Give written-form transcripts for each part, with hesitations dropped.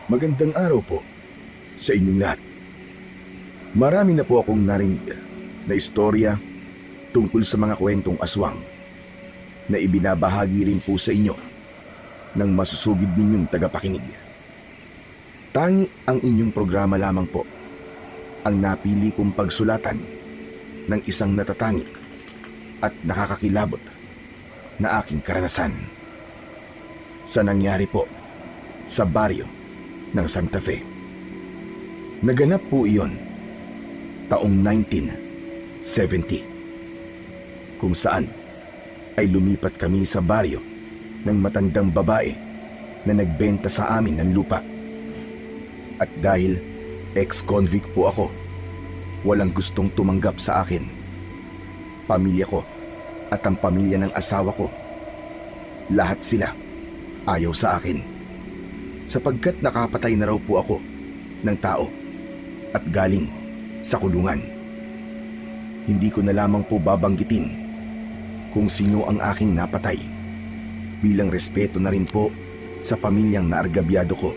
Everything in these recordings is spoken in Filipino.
Magandang araw po sa inyong lahat. Marami na po akong narinig na istorya tungkol sa mga kwentong aswang na ibinabahagi rin po sa inyo ng masusugid ninyong tagapakinig. Tangi ang inyong programa lamang po ang napili kong pagsulatan ng isang natatangi at nakakakilabot na aking karanasan sa nangyari po sa baryo ng Santa Fe. Naganap po iyon taong 1970, kung saan ay lumipat kami sa baryo ng matandang babae na nagbenta sa amin ng lupa. At dahil ex-convict po ako, walang gustong tumanggap sa akin. Pamilya ko at ang pamilya ng asawa ko, lahat sila ayaw sa akin, sapagkat nakapatay na raw po ako ng tao at galing sa kulungan. Hindi ko na lamang po babanggitin kung sino ang aking napatay, bilang respeto na rin po sa pamilyang naargabyado ko.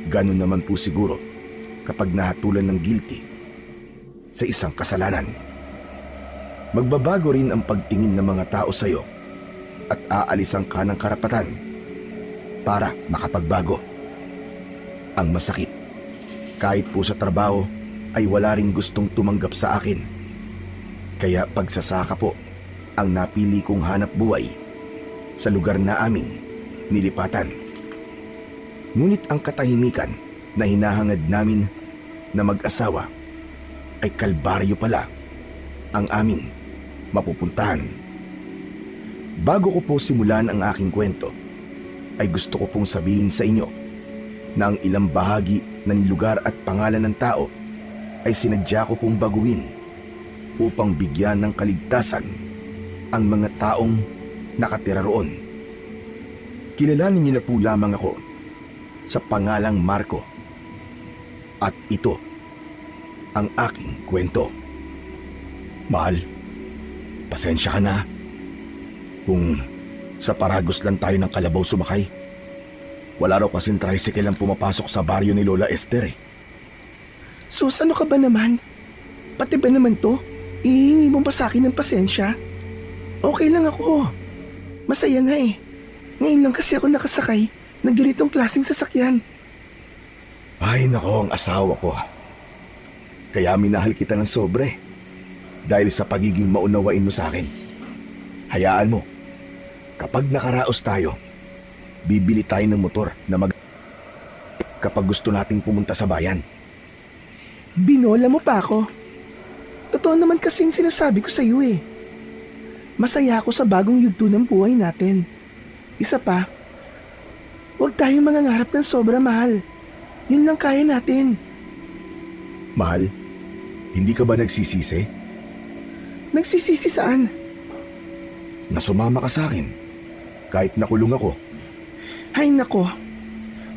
Ganun naman po siguro kapag nahatulan ng guilty sa isang kasalanan. Magbabago rin ang pagtingin ng mga tao sa iyo at aalisan ka ng karapatan para makapagbago. Ang masakit, kahit po sa trabaho ay wala ring gustong tumanggap sa akin. Kaya pagsasaka po ang napili kong hanap buhay sa lugar na aming nilipatan. Ngunit ang katahimikan na hinahangad namin na mag-asawa ay kalbaryo pala ang aming mapupuntahan. Bago ko po simulan ang aking kwento, ay gusto ko pong sabihin sa inyo na ang ilang bahagi ng lugar at pangalan ng tao ay sinadya ko pong baguhin upang bigyan ng kaligtasan ang mga taong nakatira roon. Kilalanin niyo na po lamang ako sa pangalang Marco, at ito ang aking kwento. Mahal, pasensya ka na kung sa Paragos lang tayo ng kalabaw sumakay. Wala raw kasing tricycle ang pumapasok sa baryo ni Lola Esther eh. Sus, ano ka ba naman? Pati ba naman to? Ihingi mo pa sa akin ng pasensya? Okay lang ako. Masaya nga eh. Ngayon lang kasi ako nakasakay ng ganitong klaseng sasakyan. Ay nako, ang asawa ko. Kaya minahal kita ng sobre dahil sa pagiging maunawain mo sa akin. Hayaan mo, kapag nakaraos tayo, bibili tayo ng motor na kapag gusto nating pumunta sa bayan. Binola mo pa ako. Totoo naman kasing sinasabi ko sa iyo eh. Masaya ako sa bagong yugto ng buhay natin. Isa pa, huwag tayong mangangarap ng sobra mahal. Yun lang kaya natin. Mahal, hindi ka ba nagsisisi? Nagsisisi saan? Na sumama ka sa akin kahit nakulong ako. Ay nako,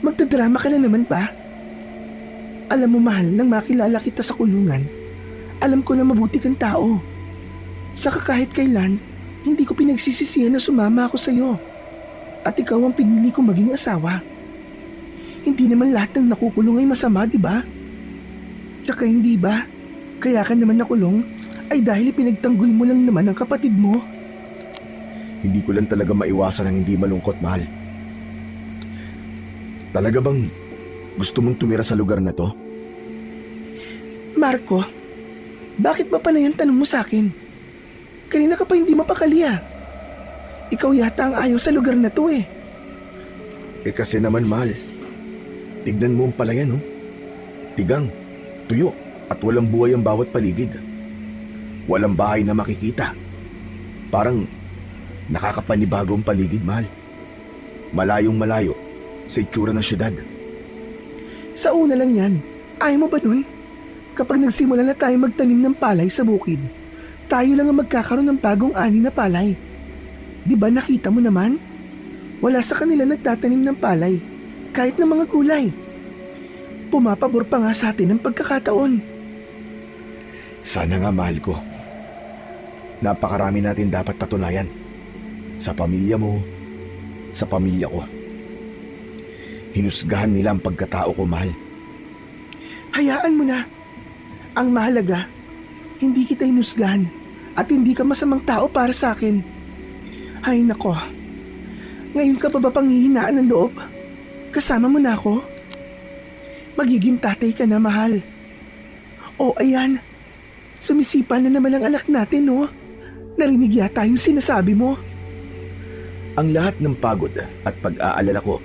magdadrama ka na naman ba? Alam mo mahal, nang makilala kita sa kulungan, alam ko na mabuti kang tao. Saka kahit kailan, hindi ko pinagsisisihan na sumama ako sa iyo. At ikaw ang pinili kong maging asawa. Hindi naman lahat ng nakukulong ay masama, di ba? Tsaka hindi ba, kaya ka naman nakulong ay dahil pinagtanggol mo lang naman ang kapatid mo. Hindi ko lang talaga maiwasan ang hindi malungkot, mahal. Talaga bang gusto mong tumira sa lugar na to? Marco, bakit ba pala yung tanong mo sa akin? Kanina ka pa hindi mapakali ah. Ikaw yata ang ayaw sa lugar na to eh. Eh kasi naman, mahal, tignan mo ang palayan, oh. Tigang, tuyo, at walang buhay ang bawat paligid. Walang bahay na makikita. Parang nakakapanibago ang paligid, mahal. Malayong malayo sa itsura ng syudad. Sa una lang yan, ayaw mo ba nun? Kapag nagsimula na tayo magtanim ng palay sa bukid, tayo lang ang magkakaroon ng bagong ani na palay. Di ba nakita mo naman? Wala sa kanila nagtatanim ng palay, kahit ng mga gulay. Pumapabor pa nga sa atin ang pagkakataon. Sana nga, mahal ko. Napakarami natin dapat patunayan. Sa pamilya mo, sa pamilya ko. Hinusgahan nila ang pagkatao ko, mahal. Hayaan mo na. Ang mahalaga, hindi kita hinusgahan at hindi ka masamang tao para sa akin. Ay nako, ngayon ka pa ba panghihinaan ng loob? Kasama mo na ako? Magiging tatay ka na, mahal. O ayan, sumisipa na naman ang anak natin, no? Narinig yata yung sinasabi mo. Ang lahat ng pagod at pag-aalala ko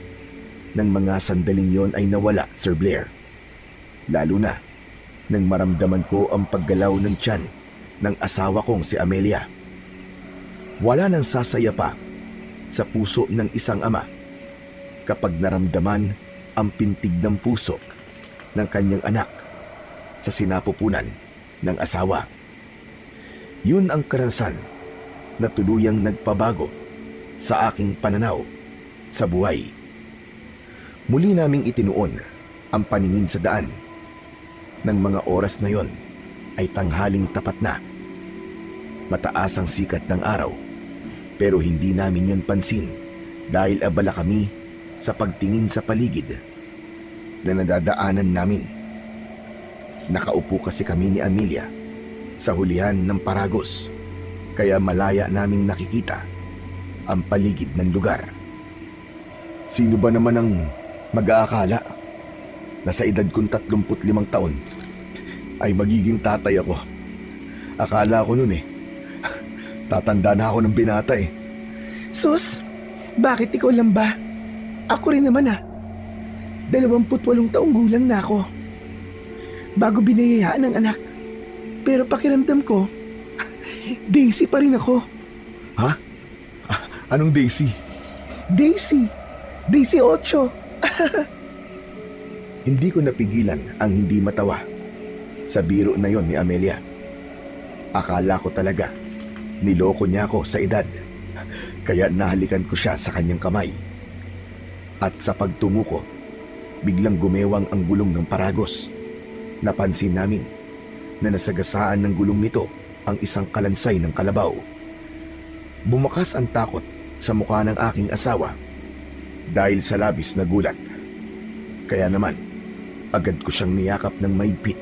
ng mga sandaling yon ay nawala, Sir Blair. Lalo na nang maramdaman ko ang paggalaw ng tiyan ng asawa kong si Amelia. Wala nang sasaya pa sa puso ng isang ama kapag naramdaman ang pintig ng puso ng kanyang anak sa sinapupunan ng asawa. Yun ang karanasan na tuluyang nagpabago sa aking pananaw sa buhay. Muli naming itinuon ang paningin sa daan. Nang mga oras na yon ay tanghaling tapat na. Mataas ang sikat ng araw, pero hindi namin yon pansin dahil abala kami sa pagtingin sa paligid na nadadaanan namin. Nakaupo kasi kami ni Amelia sa hulihan ng Paragos, kaya malaya naming nakikita ang paligid ng lugar. Sino ba naman ang mag-aakala na sa edad kong 35 taon ay magiging tatay ako? Akala ko nun tatanda na ako ng binata Sus, bakit ikaw lang ba? Ako rin naman 28 taong gulang na ako. Bago binayayaan ng anak. Pero pakiramdam ko, Daisy pa rin ako. Ha? Anong Daisy? Daisy 8. Hindi ko napigilan ang hindi matawa sa biro na yon ni Amelia. Akala ko talaga niloko niya ako sa edad, kaya nahalikan ko siya sa kanyang kamay. At sa pagtungo ko, biglang gumewang ang gulong ng Paragos. Napansin namin na nasagasaan ng gulong nito ang isang kalansay ng kalabaw. Bumakas ang takot sa mukha ng aking asawa dahil sa labis na gulat. Kaya naman, agad ko siyang niyakap ng mahigpit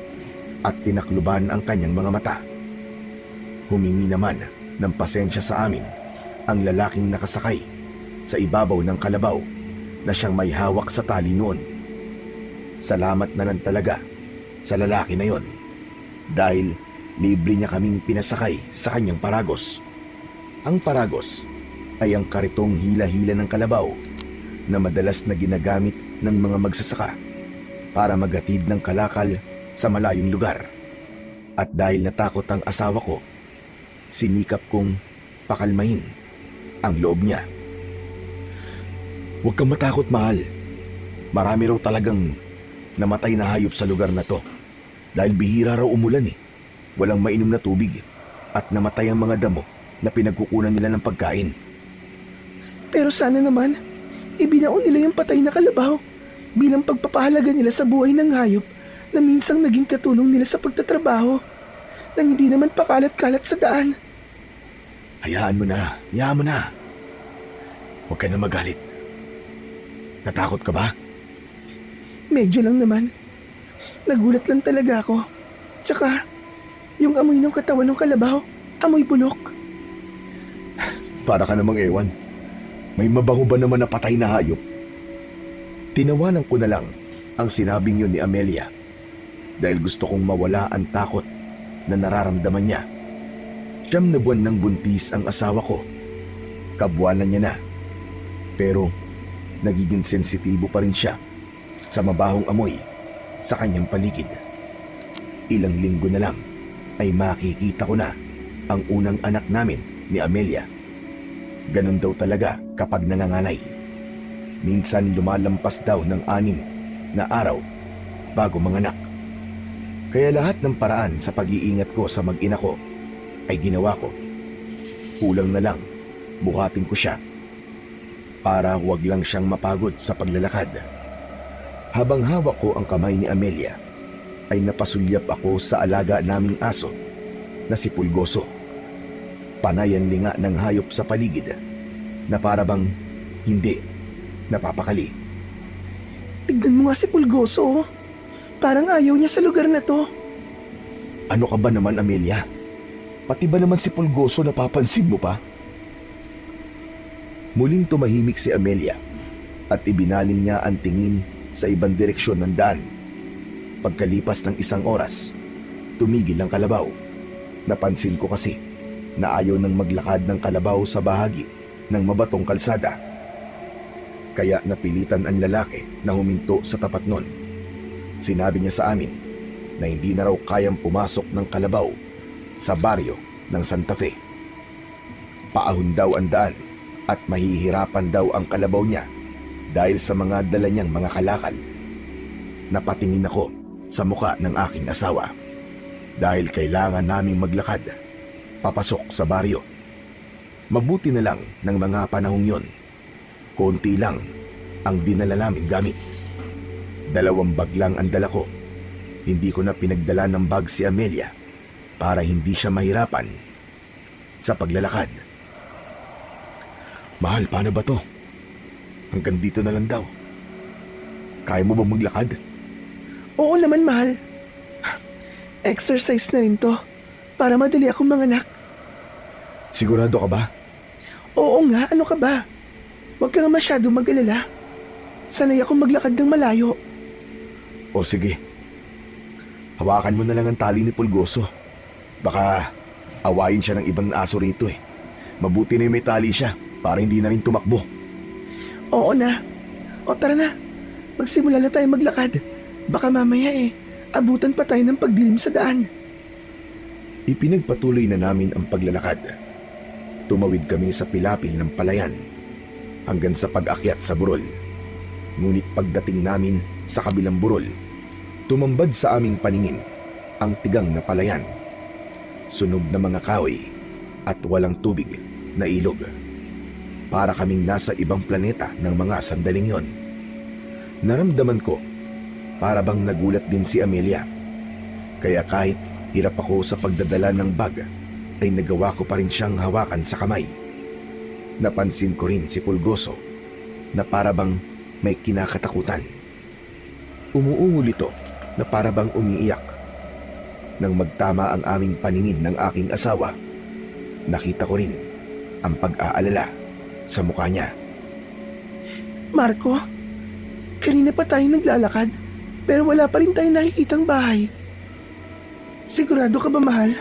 at tinakluban ang kanyang mga mata. Humingi naman ng pasensya sa amin ang lalaking nakasakay sa ibabaw ng kalabaw na siyang may hawak sa tali noon. Salamat na lang talaga sa lalaki na yon dahil libre niya kaming pinasakay sa kanyang Paragos. Ang Paragos ay ang karitong hila-hila ng kalabaw na madalas na ginagamit ng mga magsasaka para maghatid ng kalakal sa malayong lugar. At dahil natakot ang asawa ko, sinikap kong pakalmahin ang loob niya. Huwag kang matakot, mahal. Marami raw talagang namatay na hayop sa lugar na to dahil bihira raw umulan Walang mainom na tubig at namatay ang mga damo na pinagkukunan nila ng pagkain. Pero sana naman, ibinaon nila yung patay na kalabaw bilang pagpapahalaga nila sa buhay ng hayop na minsang naging katulong nila sa pagtatrabaho nang hindi naman pakalat-kalat sa daan. Hayaan mo na. Huwag ka na magalit. Natakot ka ba? Medyo lang naman. Nagulat lang talaga ako. Tsaka, yung amoy ng katawan ng kalabaw, amoy bulok. Para ka namang ewan. May mabango ba naman na patay na hayop? Tinawanan ko na lang ang sinabing yun ni Amelia dahil gusto kong mawala ang takot na nararamdaman niya. 9 na buwan ng buntis ang asawa ko. Kabuwanan niya na. Pero nagiging sensitibo pa rin siya sa mabahong amoy sa kanyang paligid. Ilang linggo na lang ay makikita ko na ang unang anak namin ni Amelia. Ganun daw talaga kapag nanganganay. Minsan lumalampas daw ng 6 na araw bago manganak. Kaya lahat ng paraan sa pag-iingat ko sa mag-ina ko ay ginawa ko. Kulang na lang, buhatin ko siya para huwag lang siyang mapagod sa paglalakad. Habang hawak ko ang kamay ni Amelia, ay napasulyap ako sa alaga naming aso na si Pulgoso. Panay ang linga ng hayop sa paligid na para bang hindi napapakali. Tignan mo nga si Pulgoso, oh. Parang ayaw niya sa lugar na to. Ano ka ba naman, Amelia? Pati ba naman si Pulgoso napapansin mo pa? Muling tumahimik si Amelia at ibinaling niya ang tingin sa ibang direksyon ng daan. Pagkalipas ng isang oras, tumigil ang kalabaw. Napansin ko kasi na ayaw nang maglakad ng kalabaw sa bahagi ng mabatong kalsada. Kaya napilitan ang lalaki na huminto sa tapat nun. Sinabi niya sa amin na hindi na raw kayang pumasok ng kalabaw sa baryo ng Santa Fe. Paahon daw ang daan at mahihirapan daw ang kalabaw niya dahil sa mga dala niyang mga kalakal. Napatingin ako sa muka ng aking asawa dahil kailangan naming maglakad papasok sa baryo. Mabuti na lang ng mga panahong yon, konti lang ang dinala namin gamit. 2 bag lang ang dala ko. Hindi ko na pinagdala ng bag si Amelia para hindi siya mahirapan sa paglalakad. Mahal, paano ba to? Hanggang dito na lang daw. Kaya mo ba maglakad? Oo naman, mahal. Exercise na rin to para madali akong manganak. Sigurado ka ba? Oo nga, ano ka ba? Huwag ka nga masyado mag-alala. Sanay akong maglakad ng malayo. O sige. Hawakan mo na lang ang tali ni Pulgoso. Baka awayin siya ng ibang aso rito eh. Mabuti na may tali siya para hindi na rin tumakbo. Oo na. O tara na. Magsimula na tayo maglakad. Baka mamaya abutan pa tayo ng pagdilim sa daan. Ipinagpatuloy na namin ang paglalakad. Tumawid kami sa pilapil ng palayan hanggang sa pag-akyat sa burol. Ngunit pagdating namin sa kabilang burol, tumambad sa aming paningin ang tigang na palayan. Sunog na mga kahoy at walang tubig na ilog. Para kaming nasa ibang planeta ng mga sandaling yon. Naramdaman ko para bang nagulat din si Amelia. Kaya kahit hirap ako sa pagdadala ng bag, ay nagawa ko pa rin siyang hawakan sa kamay. Napansin ko rin si Pulgoso na para bang may kinakatakutan. Umuungol ito na para bang umiiyak. Nang magtama ang aming paningin ng aking asawa, nakita ko rin ang pag-aalala sa mukha niya. Marco, kanina pa tayo naglalakad pero wala pa rin tayong nakikitang bahay. Sigurado ka ba, mahal,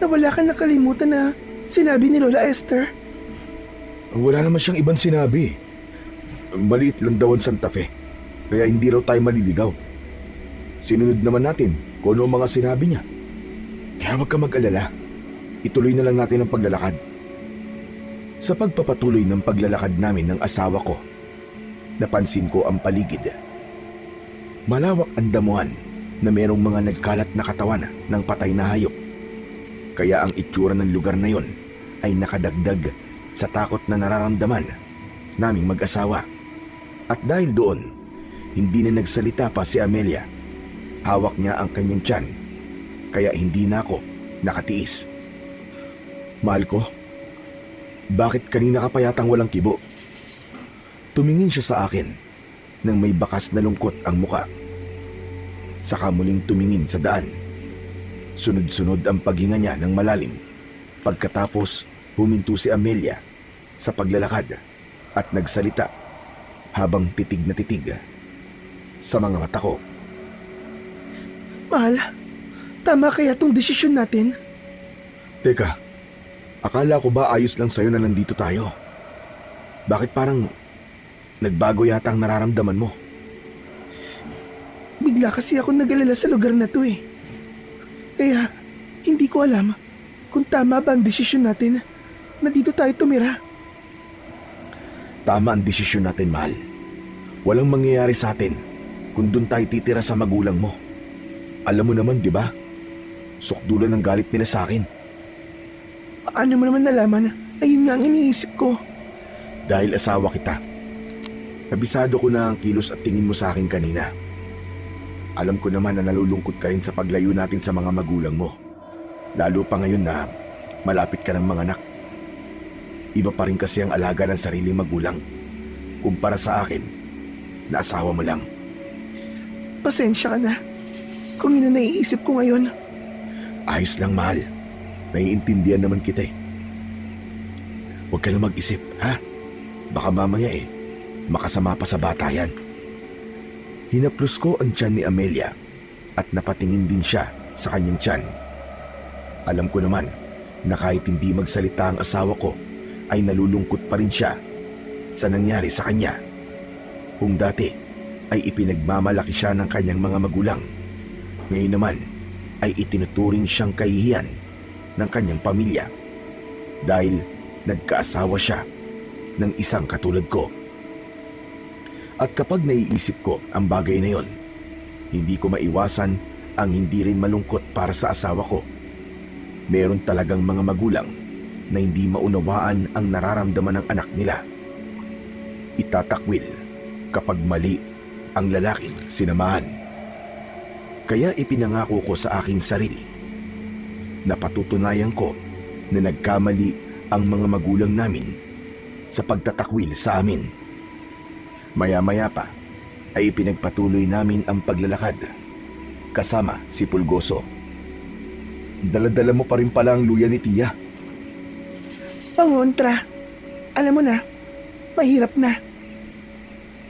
na wala kang nakalimutan na sinabi ni Lola Esther? Wala naman siyang ibang sinabi. Maliit lang daw ang Santa Fe, kaya hindi raw tayo maliligaw. Sinunod naman natin kung ano ang mga sinabi niya. Kaya huwag ka mag-alala. Ituloy na lang natin ang paglalakad. Sa pagpapatuloy ng paglalakad namin ng asawa ko, napansin ko ang paligid. Malawak ang damuhan na merong mga nagkalat na katawan ng patay na hayop. Kaya ang itsura ng lugar na yon ay nakadagdag sa takot na nararamdaman naming mag-asawa. At dahil doon, hindi na nagsalita pa si Amelia. Hawak niya ang kanyang tiyan, kaya hindi na ako nakatiis. Mahal ko, bakit kanina ka pa yatang walang kibo? Tumingin siya sa akin nang may bakas na lungkot ang muka. Saka muling tumingin sa daan. Sunod-sunod ang paghinga niya ng malalim. Pagkatapos, huminto si Amelia sa paglalakad at nagsalita habang titig na titig sa mga mata ko. Mahal, tama kaya tong desisyon natin? Teka, akala ko ba ayos lang sa'yo na nandito tayo? Bakit parang nagbago yata ang nararamdaman mo? Bigla kasi ako nag-alala sa lugar na to eh. Kaya hindi ko alam kung tama ba ang desisyon natin na dito tayo tumira. Tama ang desisyon natin, mahal. Walang mangyayari sa atin kung doon tayo titira sa magulang mo. Alam mo naman, di ba? Sukdulan ng galit nila sa akin. Ano mo naman nalaman? Ayun nga ang iniisip ko. Dahil asawa kita. Kabisado ko na ang kilos at tingin mo sa akin kanina. Alam ko naman na nalulungkot ka rin sa paglayo natin sa mga magulang mo. Lalo pa ngayon na malapit ka ng mga anak. Iba pa rin kasi ang alaga ng sariling magulang kumpara sa akin na asawa mo lang. pasensya ka na kung yun ang naiisip ko ngayon. Ayos lang, mahal. Naiintindihan naman kita eh. Huwag ka na mag-isip, ha? Baka mamaya makasama pa sa bata yan. Hinaplos ko ang tiyan ni Amelia at napatingin din siya sa kanyang tiyan. Alam ko naman na kahit hindi magsalita ang asawa ko ay nalulungkot pa rin siya sa nangyari sa kanya. Kung dati ay ipinagmamalaki siya ng kanyang mga magulang, ngayon naman ay itinuturing siyang kahihiyan ng kanyang pamilya dahil nagkaasawa siya ng isang katulad ko. At kapag naiisip ko ang bagay na yon, hindi ko maiwasan ang hindi rin malungkot para sa asawa ko. Meron talagang mga magulang na hindi maunawaan ang nararamdaman ng anak nila. Itatakwil kapag mali ang lalaking sinamahan. Kaya ipinangako ko sa aking sarili na patutunayan ko na nagkamali ang mga magulang namin sa pagtatakwil sa amin. Maya-maya pa ay ipinagpatuloy namin ang paglalakad kasama si Pulgoso. Dala-dala mo pa rin pala ang luya ni Tia. Pangontra, alam mo na, mahirap na.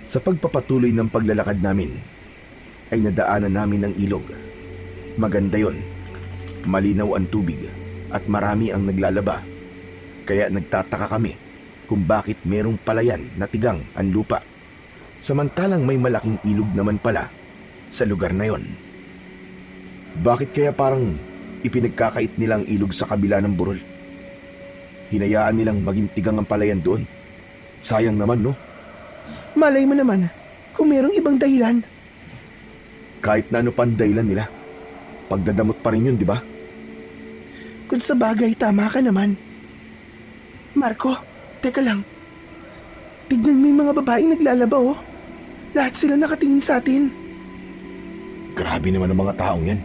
Sa pagpapatuloy ng paglalakad namin ay nadaanan namin ang ilog. Maganda yon, malinaw ang tubig at marami ang naglalaba. Kaya nagtataka kami kung bakit merong palayan na tigang ang lupa, samantalang may malaking ilog naman pala sa lugar na yon. Bakit kaya parang ipinagkakait nilang ilog sa kabila ng burol? Hinayaan nilang maging tigang ang palayan doon. Sayang naman, no? Malay mo naman kung merong ibang dahilan. Kahit na ano pa ang dahilan nila, pagdadamot pa rin yun, di ba? Kung sa bagay, tama ka naman. Marco, teka lang. Tignan mo yung mga babaeng naglalaba, oh. Lahat sila nakatingin sa atin. Grabe naman ang mga taong yan.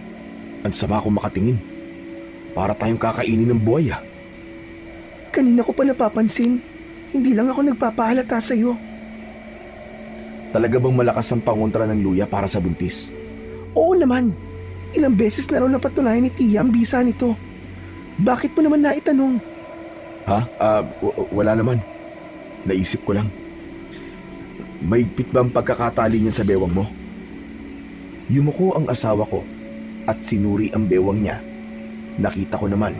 Ang sama kong makatingin. Para tayong kakainin ng buhay, ah. Kanina ko pa napapansin. Hindi lang ako nagpapahalata sa'yo. Talaga bang malakas ang pangontra ng luya para sa buntis? Oo naman. Ilang beses na raw napatunayan ni Tia ang bisa nito. Bakit mo naman naitanong? Ha? Wala naman. Naisip ko lang. Mahigpit ba ang pagkakatali niyan sa bewang mo? Yumuko ang asawa ko at sinuri ang bewang niya. Nakita ko naman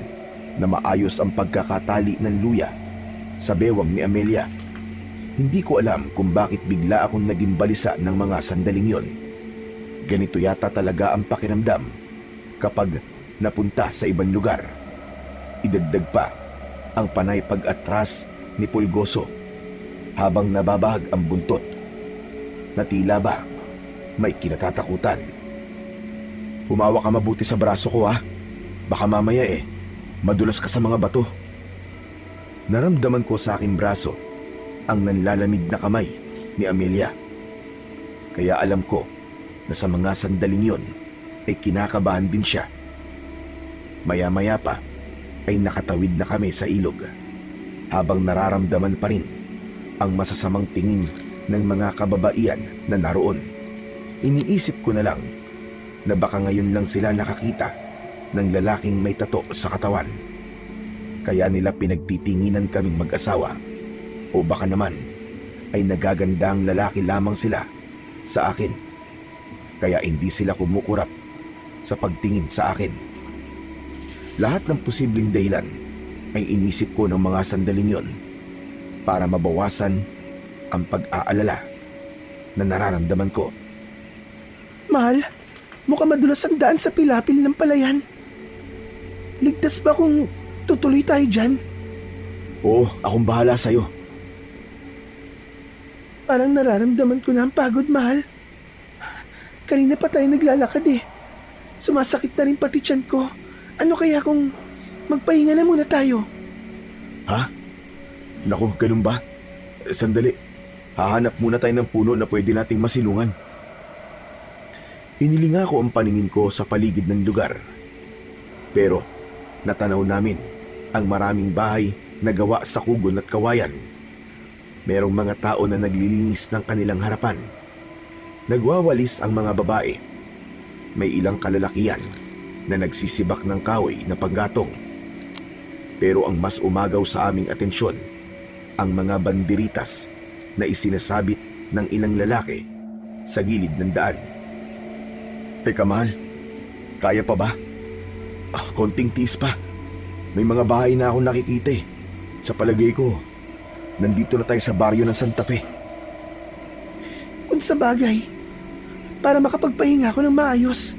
na maayos ang pagkakatali ng luya sa bewang ni Amelia. Hindi ko alam kung bakit bigla akong naging balisa ng mga sandaling yon. Ganito yata talaga ang pakiramdam kapag napunta sa ibang lugar. Idagdag pa ang panay pag-atras ni Pulgoso habang nababahag ang buntot na tila ba may kinatatakutan. Humawa ka mabuti sa braso ko, ha. Baka mamaya madulas ka sa mga bato. Naramdaman ko sa aking braso ang nanlalamig na kamay ni Amelia. Kaya alam ko na sa mga sandaling yon ay kinakabahan din siya. Maya-maya pa ay nakatawid na kami sa ilog habang nararamdaman pa rin ang masasamang tingin ng mga kababaihan na naroon. Iniisip ko na lang na baka ngayon lang sila nakakita ng lalaking may tato sa katawan. Kaya nila pinagtitinginan kaming mag-asawa. O baka naman ay nagagandang lalaki lamang sila sa akin. Kaya hindi sila kumukurap sa pagtingin sa akin. Lahat ng posibleng dahilan ay inisip ko ng mga sandaling yon para mabawasan ang pag-aalala na nararamdaman ko. Mahal, mukhang madulas ang daan sa pilapil ng palayan. Ligtas ba kung tutuloy tayo dyan? Oo, akong bahala sa'yo. Parang nararamdaman ko na ang pagod, mahal. Kanina pa tayo naglalakad Sumasakit na rin pati tiyan ko. Ano kaya kung magpahinga na muna tayo? Ha? Naku, ganun ba? Sandali. Hahanap muna tayo ng puno na pwede nating masilungan. Inilinga ko ang paningin ko sa paligid ng lugar. Pero natanaw namin ang maraming bahay na gawa sa kugon at kawayan. Merong mga tao na naglilinis ng kanilang harapan. Nagwawalis ang mga babae. May ilang kalalakihan na nagsisibak ng kahoy na panggatong. Pero ang mas umagaw sa aming atensyon, ang mga banderitas na isinasabit ng ilang lalaki sa gilid ng daan. Teka mahal, kaya pa ba? Konting tiis pa. May mga bahay na akong nakikita eh. Sa palagay ko, nandito na tayo sa baryo ng Santa Fe. Kung sa bagay, para makapagpahinga ako ng maayos,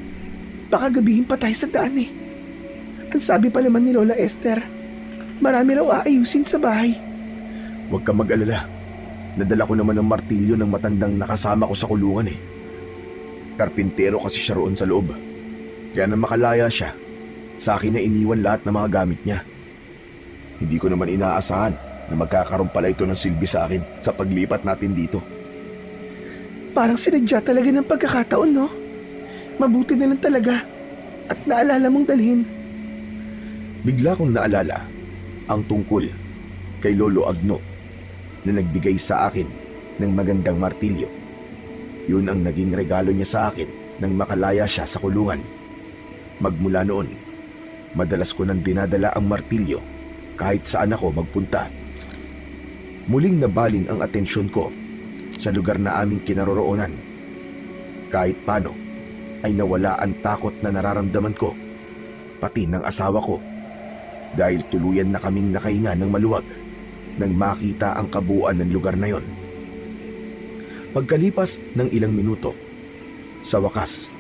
baka gabihin pa tayo sa daan eh. Ang sabi pa naman ni Lola Esther, marami raw aayusin sa bahay. Huwag kang mag-alala. Nadala ko naman ng martilyo ng matandang nakasama ko sa kulungan eh. Karpintero kasi siya roon sa loob. Kaya nang makalaya siya, sa akin na iniwan lahat ng mga gamit niya. Hindi ko naman inaasahan na magkakaroon pala ito ng silbi sa akin sa paglipat natin dito. Parang sinadya talaga ng pagkakataon, no? Mabuti na lang talaga at naalala mong dalhin. Bigla kong naalala ang tungkol kay Lolo Agno na nagbigay sa akin ng magandang martilyo. Yun ang naging regalo niya sa akin nang makalaya siya sa kulungan. Magmula noon, madalas ko nang dinadala ang martilyo kahit saan ako magpunta. Muling nabaling ang atensyon ko sa lugar na aming kinaroroonan. Kahit paano ay nawala ang takot na nararamdaman ko, pati ng asawa ko, dahil tuluyan na kaming nakahinga ng maluwag nang makita ang kabuuan ng lugar na yon. Pagkalipas ng ilang minuto, sa wakas,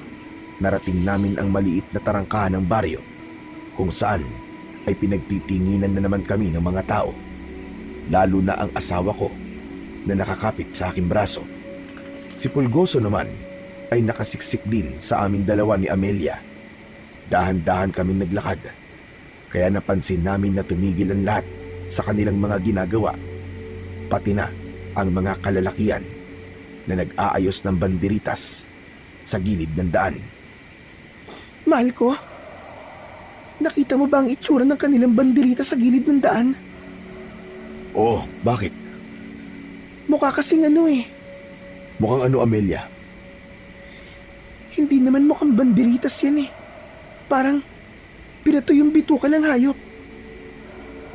narating namin ang maliit na tarangkahan ng baryo kung saan ay pinagtitinginan na naman kami ng mga tao, lalo na ang asawa ko na nakakapit sa aking braso. Si Pulgoso naman ay nakasiksik din sa aming dalawa ni Amelia. Dahan-dahan kaming naglakad, kaya napansin namin na tumigil ang lahat sa kanilang mga ginagawa, pati na ang mga kalalakihan na nag-aayos ng banderitas sa gilid ng daan. Mahal ko, nakita mo ba ang itsura ng kanilang banderita sa gilid ng daan? Oh, bakit? Mukha kasing ano eh. Mukhang ano, Amelia? Hindi naman mukhang banderitas yan eh. Parang pinato yung bituka ng hayop.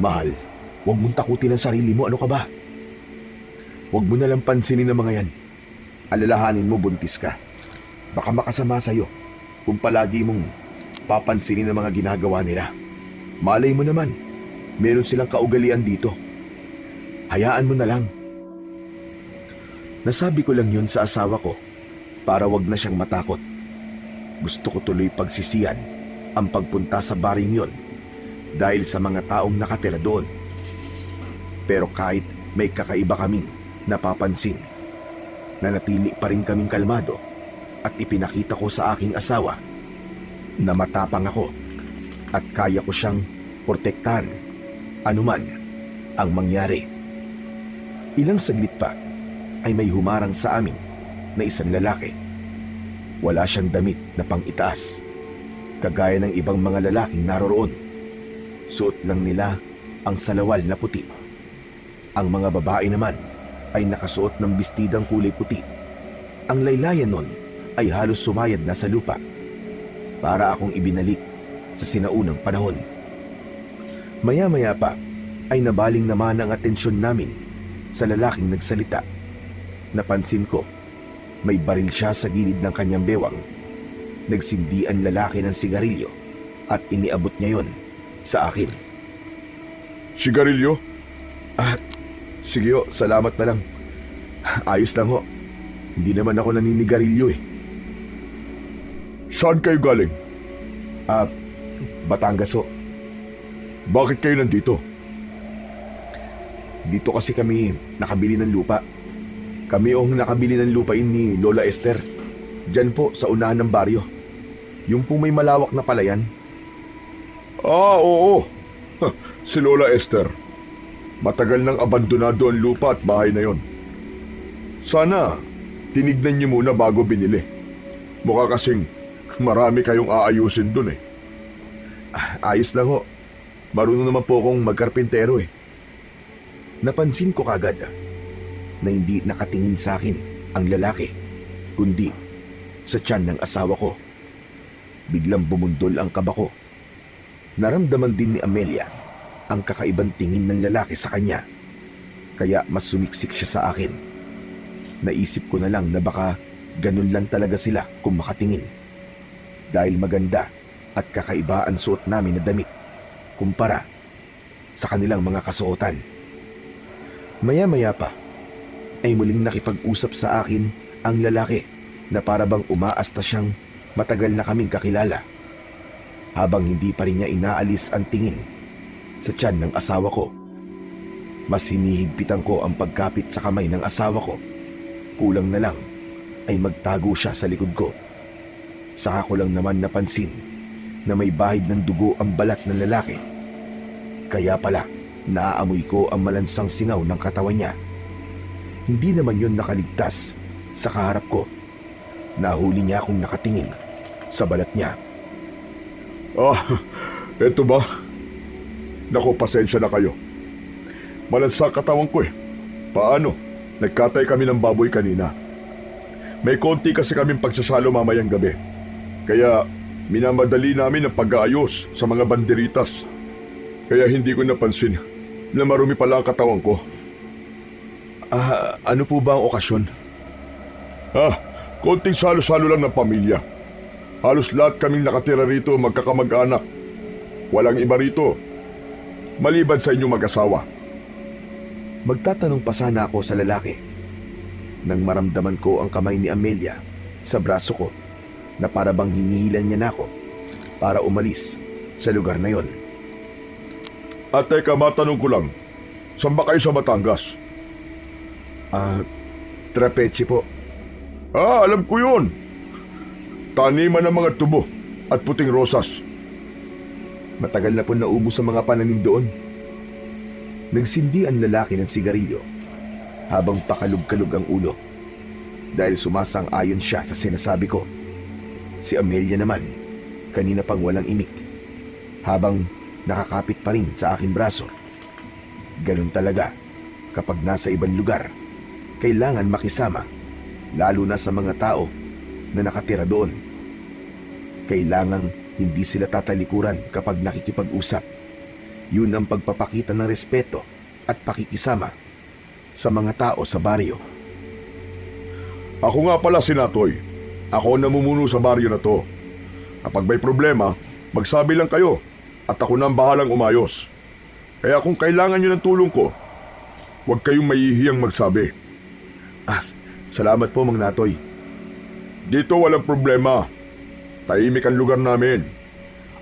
Mahal, huwag mong takutin ang sarili mo. Ano ka ba? Huwag mo nalang pansinin ang mga yan. Alalahanin mo, buntis ka. Baka makasama sa'yo kung palagi mong papansinin ang mga ginagawa nila. Malay mo naman, meron silang kaugalian dito. Hayaan mo na lang. Nasabi ko lang yun sa asawa ko para wag na siyang matakot. Gusto ko tuloy pagsisiyan ang pagpunta sa baring yon dahil sa mga taong nakatira doon. Pero kahit may kakaiba kaming napapansin, nanatili pa rin kaming kalmado at ipinakita ko sa aking asawa na matapang ako at kaya ko siyang protektahan anuman ang mangyari. Ilang saglit pa ay may humarang sa amin na isang lalaki. Wala siyang damit na pang-itaas, kagaya ng ibang mga lalaking naroroon. Suot lang nila ang salawal na puti. Ang mga babae naman ay nakasuot ng bestidang kulay puti. Ang laylayan nun ay halos sumayad na sa lupa, para akong ibinalik sa sinaunang panahon. Maya-maya pa ay nabaling naman ang atensyon namin sa lalaking nagsalita. Napansin ko, may baril siya sa gilid ng kanyang bewang. Nagsindi ang lalaki ng sigarilyo at iniabot niya yon sa akin. Sigarilyo? Sige ho, salamat na lang. Ayos lang ho. Hindi naman ako naninigarilyo eh. Saan kayo galing? Batangas ho. Bakit kayo nandito? Dito kasi kami nakabili ng lupa. Kami ang nakabili ng lupain ni Lola Esther. Diyan po sa unahan ng baryo. Yung po may malawak na palayan. Oo. Si Lola Esther. Matagal nang abandonado ang lupa at bahay na yon. Sana, tinignan niyo muna bago binili. Mukha kasing marami kayong aayusin dun eh. Ayos lang ho. Marunong naman po akong magkarpintero eh. Napansin ko kagad na hindi nakatingin sa akin ang lalaki. kundi sa tiyan ng asawa ko. Biglang bumundol ang kaba ko. Naramdaman din ni Amelia ang kakaibang tingin ng lalaki sa kanya, kaya mas sumiksik siya sa akin. Naisip ko na lang na baka ganun lang talaga sila kung makatingin, dahil maganda at kakaiba ang suot namin na damit kumpara sa kanilang mga kasuotan. Maya-maya pa ay muling nakipag-usap sa akin ang lalaki na parabang umaasta siyang matagal na kaming kakilala, habang hindi pa rin niya inaalis ang tingin sa tiyan ng asawa ko. Mas hinihigpitan ko ang pagkapit sa kamay ng asawa ko. Kulang na lang ay magtago siya sa likod ko. Saka ko lang naman napansin na may bahid ng dugo ang balat ng lalaki. Kaya pala naaamoy ko ang malansang singaw ng katawan niya. Hindi naman yun nakaligtas sa kaharap ko. Nahuli niya akong nakatingin sa balat niya. Eto ba? Naku, pasensya na kayo. Malansa katawan ko eh. Paano? Nagkatay kami ng baboy kanina. May konti kasi kaming pagsasalo mamayang gabi. Kaya minamadali namin ang pag-aayos sa mga banderitas. Kaya hindi ko napansin na marumi pala ang katawan ko. Ano po ba ang okasyon? Konting salo-salo lang ng pamilya. Halos lahat kaming nakatira rito magkakamag-anak. Walang iba rito, maliban sa inyong mag-asawa. Magtatanong pa sana ako sa lalaki nang maramdaman ko ang kamay ni Amelia sa braso ko na parabang hinihilan niya na ako para umalis sa lugar na yon. At teka, matanong ko lang, saan ba kayo sa Batangas? Trapeche po. Alam ko yun. Taniman ng mga tubo at puting rosas. Matagal na po naubos ang mga pananim doon. Nagsindi ang lalaki ng sigarilyo habang pakalug-kalug ang ulo dahil sumasang-ayon siya sa sinasabi ko. Si Amelia naman, kanina pang walang imik, habang nakakapit pa rin sa aking braso. Ganun talaga kapag nasa ibang lugar, kailangan makisama, lalo na sa mga tao na nakatira doon. Kailangang hindi sila tatalikuran kapag nakikipag-usap. Yun ang pagpapakita ng respeto at pakikisama sa mga tao sa baryo. Ako nga pala si Natoy. Ako ang namumuno sa baryo na to. Kapag may problema, magsabi lang kayo at ako na ang bahalang umayos. Kaya kung kailangan nyo ng tulong ko, huwag kayong mahihiyang magsabi. Salamat po, Mang Natoy. Dito walang problema. Tahimik ang lugar namin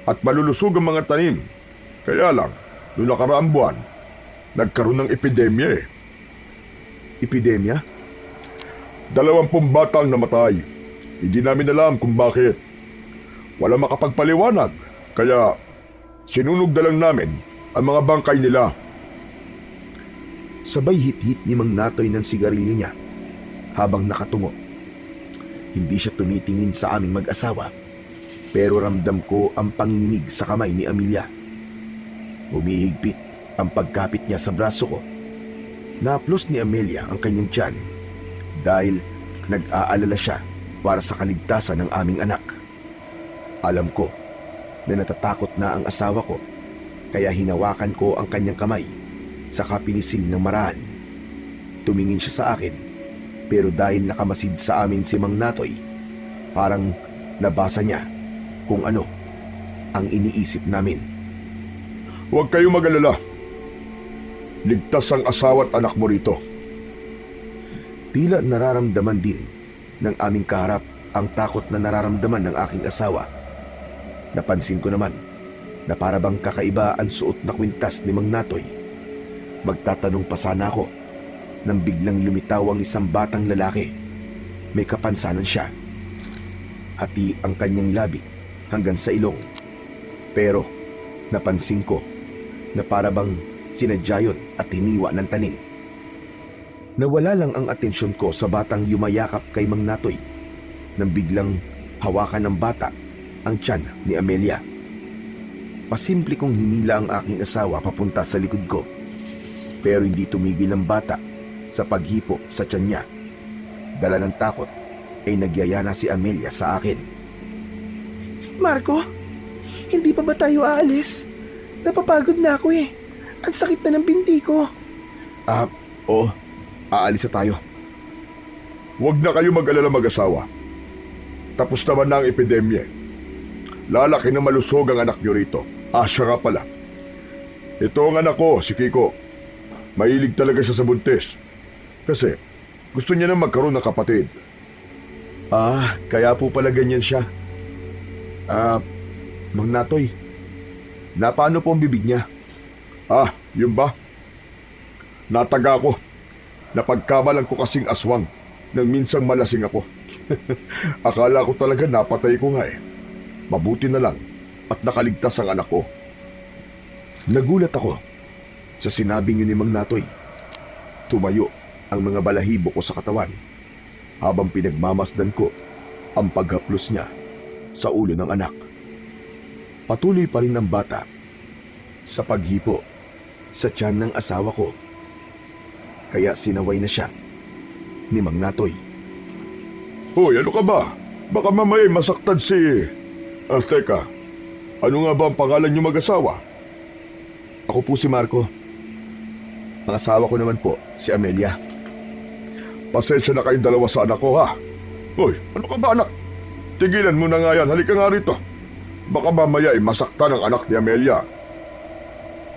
at malulusog ang mga tanim. Kaya lang, noong nakaraang buwan, nagkaroon ng epidemya eh. Epidemya? 20 bata ang namatay. Hindi namin alam kung bakit. Wala makapagpaliwanag, kaya sinunog na lang namin ang mga bangkay nila. Sabay hit-hit ni Mang Natoy ng sigarilyo niya habang nakatungo. Hindi siya tumitingin sa aming mag-asawa, pero ramdam ko ang panginginig sa kamay ni Amelia. Humihigpit ang pagkapit niya sa braso ko. Naplos ni Amelia ang kanyang tiyan dahil nag-aalala siya para sa kaligtasan ng aming anak. Alam ko na natatakot na ang asawa ko, kaya hinawakan ko ang kanyang kamay sa kapinisil ng maraan. Tumingin siya sa akin, pero dahil nakamasid sa amin si Mang Natoy, parang nabasa niya kung ano ang iniisip namin. Huwag kayong mag-alala. Ligtas ang asawa at anak mo rito. Tila nararamdaman din ng aming kaharap ang takot na nararamdaman ng aking asawa. Napansin ko naman na parabang kakaiba ang suot na kwintas ni Mang Natoy. Magtatanong pa sana ako nang biglang lumitaw ang isang batang lalaki. May kapansanan siya. Hati ang kanyang labi hanggang sa ilong. Pero napansin ko na parabang sinadya yun at hiniwa ng tanim. Nawala lang ang atensyon ko sa batang yumayakap kay Mang Natoy nang biglang hawakan ng bata ang tiyan ni Amelia. Pasimple kong hinila ang aking asawa papunta sa likod ko, pero hindi tumigil ang bata sa paghipo sa tiyan niya. Dala ng takot, ay nagyaya na si Amelia sa akin. Marco, hindi pa ba tayo aalis? Napapagod na ako eh. Ang sakit na ng binti ko. Oo, aalis na tayo. Huwag na kayo mag-alala mag-asawa. Tapos naman na ang epidemya. Lalaki na malusog ang anak niyo rito. Siya nga pala. Ito ang anak ko, si Kiko. Mahilig talaga siya sa buntis. Kasi gusto niya na magkaroon ng kapatid. Kaya po pala ganyan siya. Mang Natoy, paano po ang bibig niya? Yun ba? Nataga ko. Napagkamalan ko kasing aswang nang minsang malasing ako. Akala ko talaga napatay ko nga eh. Mabuti na lang at nakaligtas ang anak ko. Nagulat ako sa sinabing yun ni Mang Natoy. Tumayo ang mga balahibo ko sa katawan habang pinagmamasdan ko ang paghaplos niya sa ulo ng anak. Patuloy pa rin ng bata sa paghipo sa tiyan ng asawa ko. Kaya sinaway na siya ni Mang Natoy. Hoy, ano ka ba? Baka mamaya masaktan si... teka, ano nga ba ang pangalan niyo mag-asawa? Ako po si Marco. Ang asawa ko naman po, si Amelia. Pasensya na kayong dalawa sa anak ko, ha? Hoy, ano ka ba, anak? Tigilan mo na nga yan, halika nga rito. Baka mamaya masaktan ang anak ni Amelia.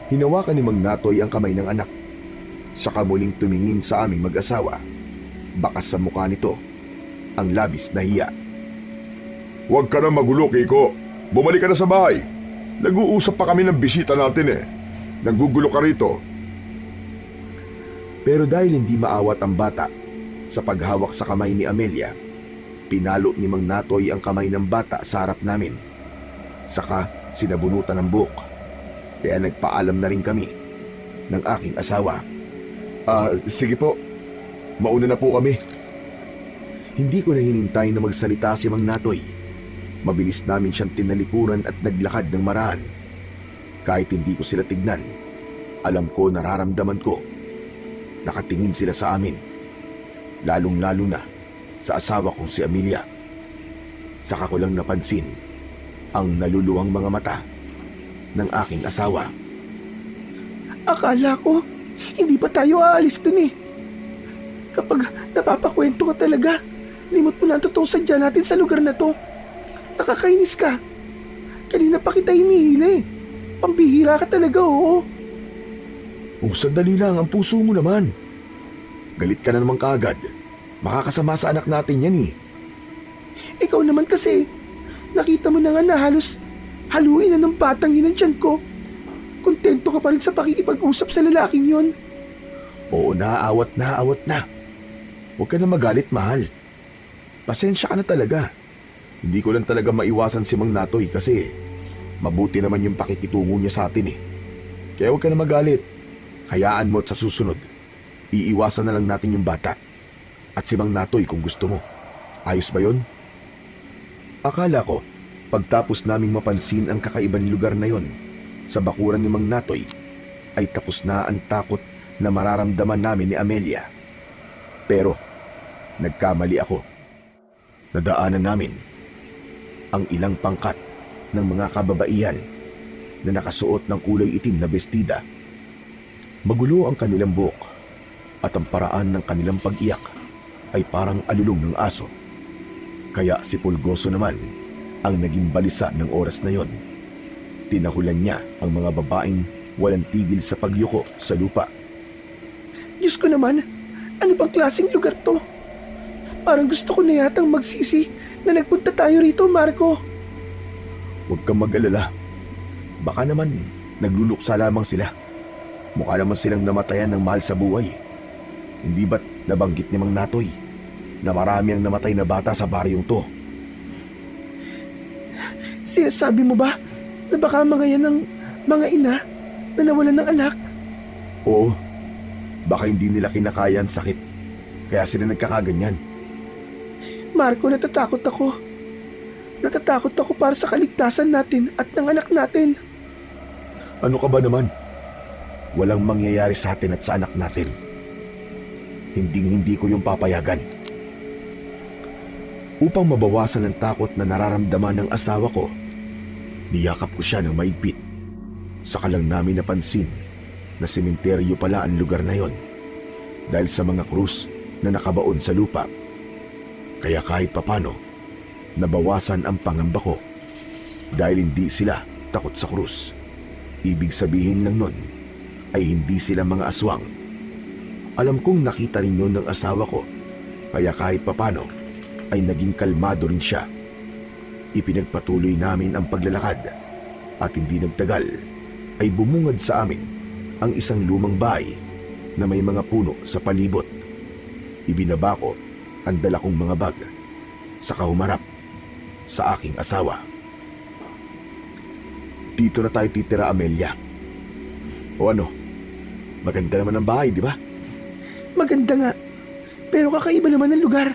Hinawakan ni Mang Natoy ang kamay ng anak. Saka muling tumingin sa aming mag-asawa. Bakas sa mukha nito ang labis na hiya. Huwag ka na magulo, Kiko. Bumalik ka na sa bahay. Nag-uusap pa kami ng bisita natin eh. Nagugulo ka rito. Pero dahil hindi maawat ang bata sa paghawak sa kamay ni Amelia, pinalo ni Mang Natoy ang kamay ng bata sa harap namin. Saka sinabunutan ng buhok. Kaya nagpaalam na rin kami ng aking asawa. Sige po, mauna na po kami. Hindi ko na hinintay na magsalita si Mang Natoy. Mabilis namin siyang tinalikuran at naglakad ng maraan. Kahit hindi ko sila tignan, alam ko, nararamdaman ko. Nakatingin sila sa amin. Lalong-lalo na sa asawa kong si Amelia. Saka ko lang napansin ang naluluwang mga mata ng aking asawa. Akala ko, hindi pa tayo aalis dun eh. Kapag napapakwento ka talaga, limot mo na ang totoong sadya natin sa lugar na to. Nakakainis ka. Kanina pa kita hinihila eh. Pambihira ka talaga, oo. Sandali lang, ang puso mo naman. Galit ka na naman kaagad. Makakasama sa anak natin yan eh. Ikaw naman kasi, nakita mo na nga na halos haluin na ng batang yun ang tiyan ko. Kontento ka pa rin sa pakikipag-usap sa lalaking yun. Oo, naaawat na. Huwag ka na magalit, mahal. Pasensya ka na talaga. Hindi ko lang talaga maiwasan si Mang Natoy kasi mabuti naman yung pakikitungo niya sa atin eh. Kaya huwag ka na magalit. Hayaan mo at sa susunod, iiwasan na lang natin yung bata. At si Mang Natoy kung gusto mo. Ayos ba yun? Akala ko, pagtapos naming mapansin ang kakaibang lugar na yon sa bakuran ni Mang Natoy, ay tapos na ang takot na mararamdaman namin ni Amelia. Pero, nagkamali ako. Nadaanan namin ang ilang pangkat ng mga kababaihan na nakasuot ng kulay itim na bestida. Magulo ang kanilang buhok at ang paraan ng kanilang pag-iyak ay parang alulong ng aso. Kaya si Pulgoso naman ang naging balisa ng oras na yon. Tinahulan niya ang mga babaeng walang tigil sa pagyuko sa lupa. Diyos ko naman, ano bang klaseng lugar to? Parang gusto ko na yatang magsisi na nagpunta tayo rito, Marco. Huwag kang mag-alala. Baka naman nagluluksa lamang sila. Mukha naman silang namatayan ng mahal sa buhay. Hindi ba't nabanggit ni Mang Natoy na marami ang namatay na bata sa baryong to? Sinasabi mo ba na baka mga yan ang mga ina na nawalan ng anak? Oo. Baka hindi nila kinakaya ang sakit. Kaya sila nagkakaganyan. Marco, natatakot ako. Natatakot ako para sa kaligtasan natin at ng anak natin. Ano ka ba naman? Walang mangyayari sa atin at sa anak natin. Hindi ko yung papayagan. Upang mabawasan ang takot na nararamdaman ng asawa ko, niyakap ko siya ng maigpit. Saka lang namin napansin na sementeryo pala ang lugar na yon dahil sa mga krus na nakabaon sa lupa. Kaya kahit papano, nabawasan ang pangamba ko dahil hindi sila takot sa krus. Ibig sabihin lang nun ay hindi sila mga aswang. Alam kong nakita rin yun ng asawa ko, kaya kahit papano ay naging kalmado rin siya. Ipinagpatuloy namin ang paglalakad at hindi nagtagal ay bumungad sa amin ang isang lumang bahay na may mga puno sa palibot. Ibinaba ko ang dala kong mga bag, saka humarap sa aking asawa. Dito na tayo titira, Amelia. O ano, maganda naman ang bahay, di ba? Maganda nga, pero kakaiba naman ang lugar.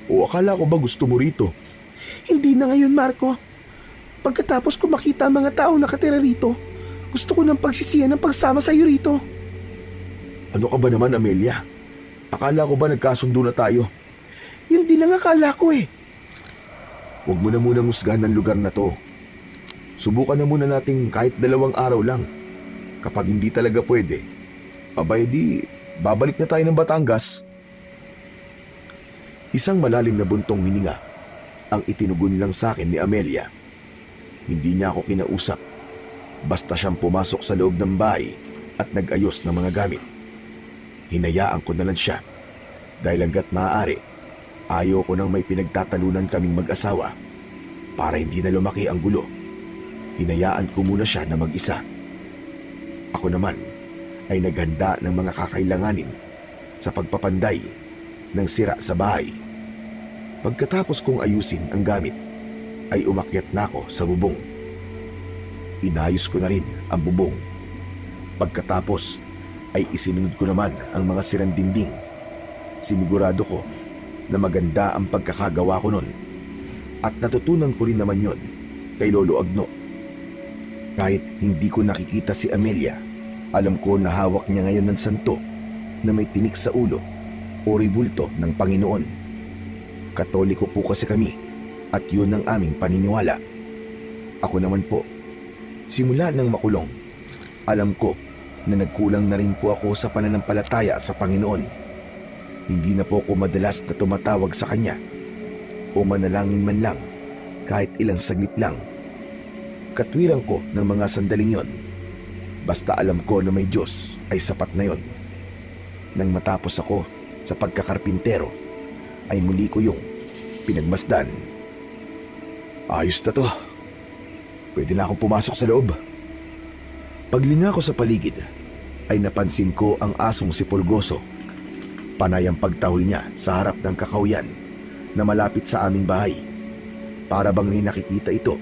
O akala ko ba gusto mo rito? Hindi na ngayon, Marco. Pagkatapos ko makita ang mga taong nakatira rito, gusto ko ng pagsisiyan ng pagsama sa iyo rito. Ano ka ba naman, Amelia? Akala ko ba nagkasundo na tayo? Yun din ang akala ko eh. Huwag mo na munang husgahan ng lugar na to. Subukan na muna nating kahit 2 araw lang. Kapag hindi talaga pwede, abay di, babalik na tayo ng Batangas. Isang malalim na buntong hininga ang itinugon lang sa akin ni Amelia. Hindi niya ako kinausap. Basta siyang pumasok sa loob ng bahay at nag-ayos ng mga gamit. Hinayaan ko na lang siya dahil hanggat maaari, ayaw ko nang may pinagtatalunan kaming mag-asawa. Para hindi na lumaki ang gulo, hinayaan ko muna siya na mag-isa. Ako naman ay naghanda ng mga kakailanganin sa pagpapanday ng sira sa bahay. Pagkatapos kong ayusin ang gamit, ay umakyat na ako sa bubong. Inayos ko na rin ang bubong. Pagkatapos ay isinunod ko naman ang mga sirang dingding. Sinigurado ko na maganda ang pagkakagawa ko nun at natutunan ko rin naman yon kay Lolo Agno. Kahit hindi ko nakikita si Amelia, alam ko na hawak niya ngayon ng santo na may tinik sa ulo o ribulto ng Panginoon. Katoliko po kasi kami at yun ang aming paniniwala. Ako naman po, simula nang makulong, alam ko na nagkulang na rin po ako sa pananampalataya sa Panginoon. Hindi na po ako madalas na tumatawag sa Kanya o manalangin man lang kahit ilang saglit lang. Katwiran ko ng mga sandaling yon. Basta alam ko na may Diyos ay sapat na yon. Nang matapos ako sa pagkakarpintero, ay muli ko yung pinagmasdan. Ayos na to. Pwede na akong pumasok sa loob. Paglinga ko sa paligid, ay napansin ko ang asong si Pulgoso. Panay ang pagtahol niya sa harap ng kakawyan na malapit sa aming bahay. Para bang nakikita ito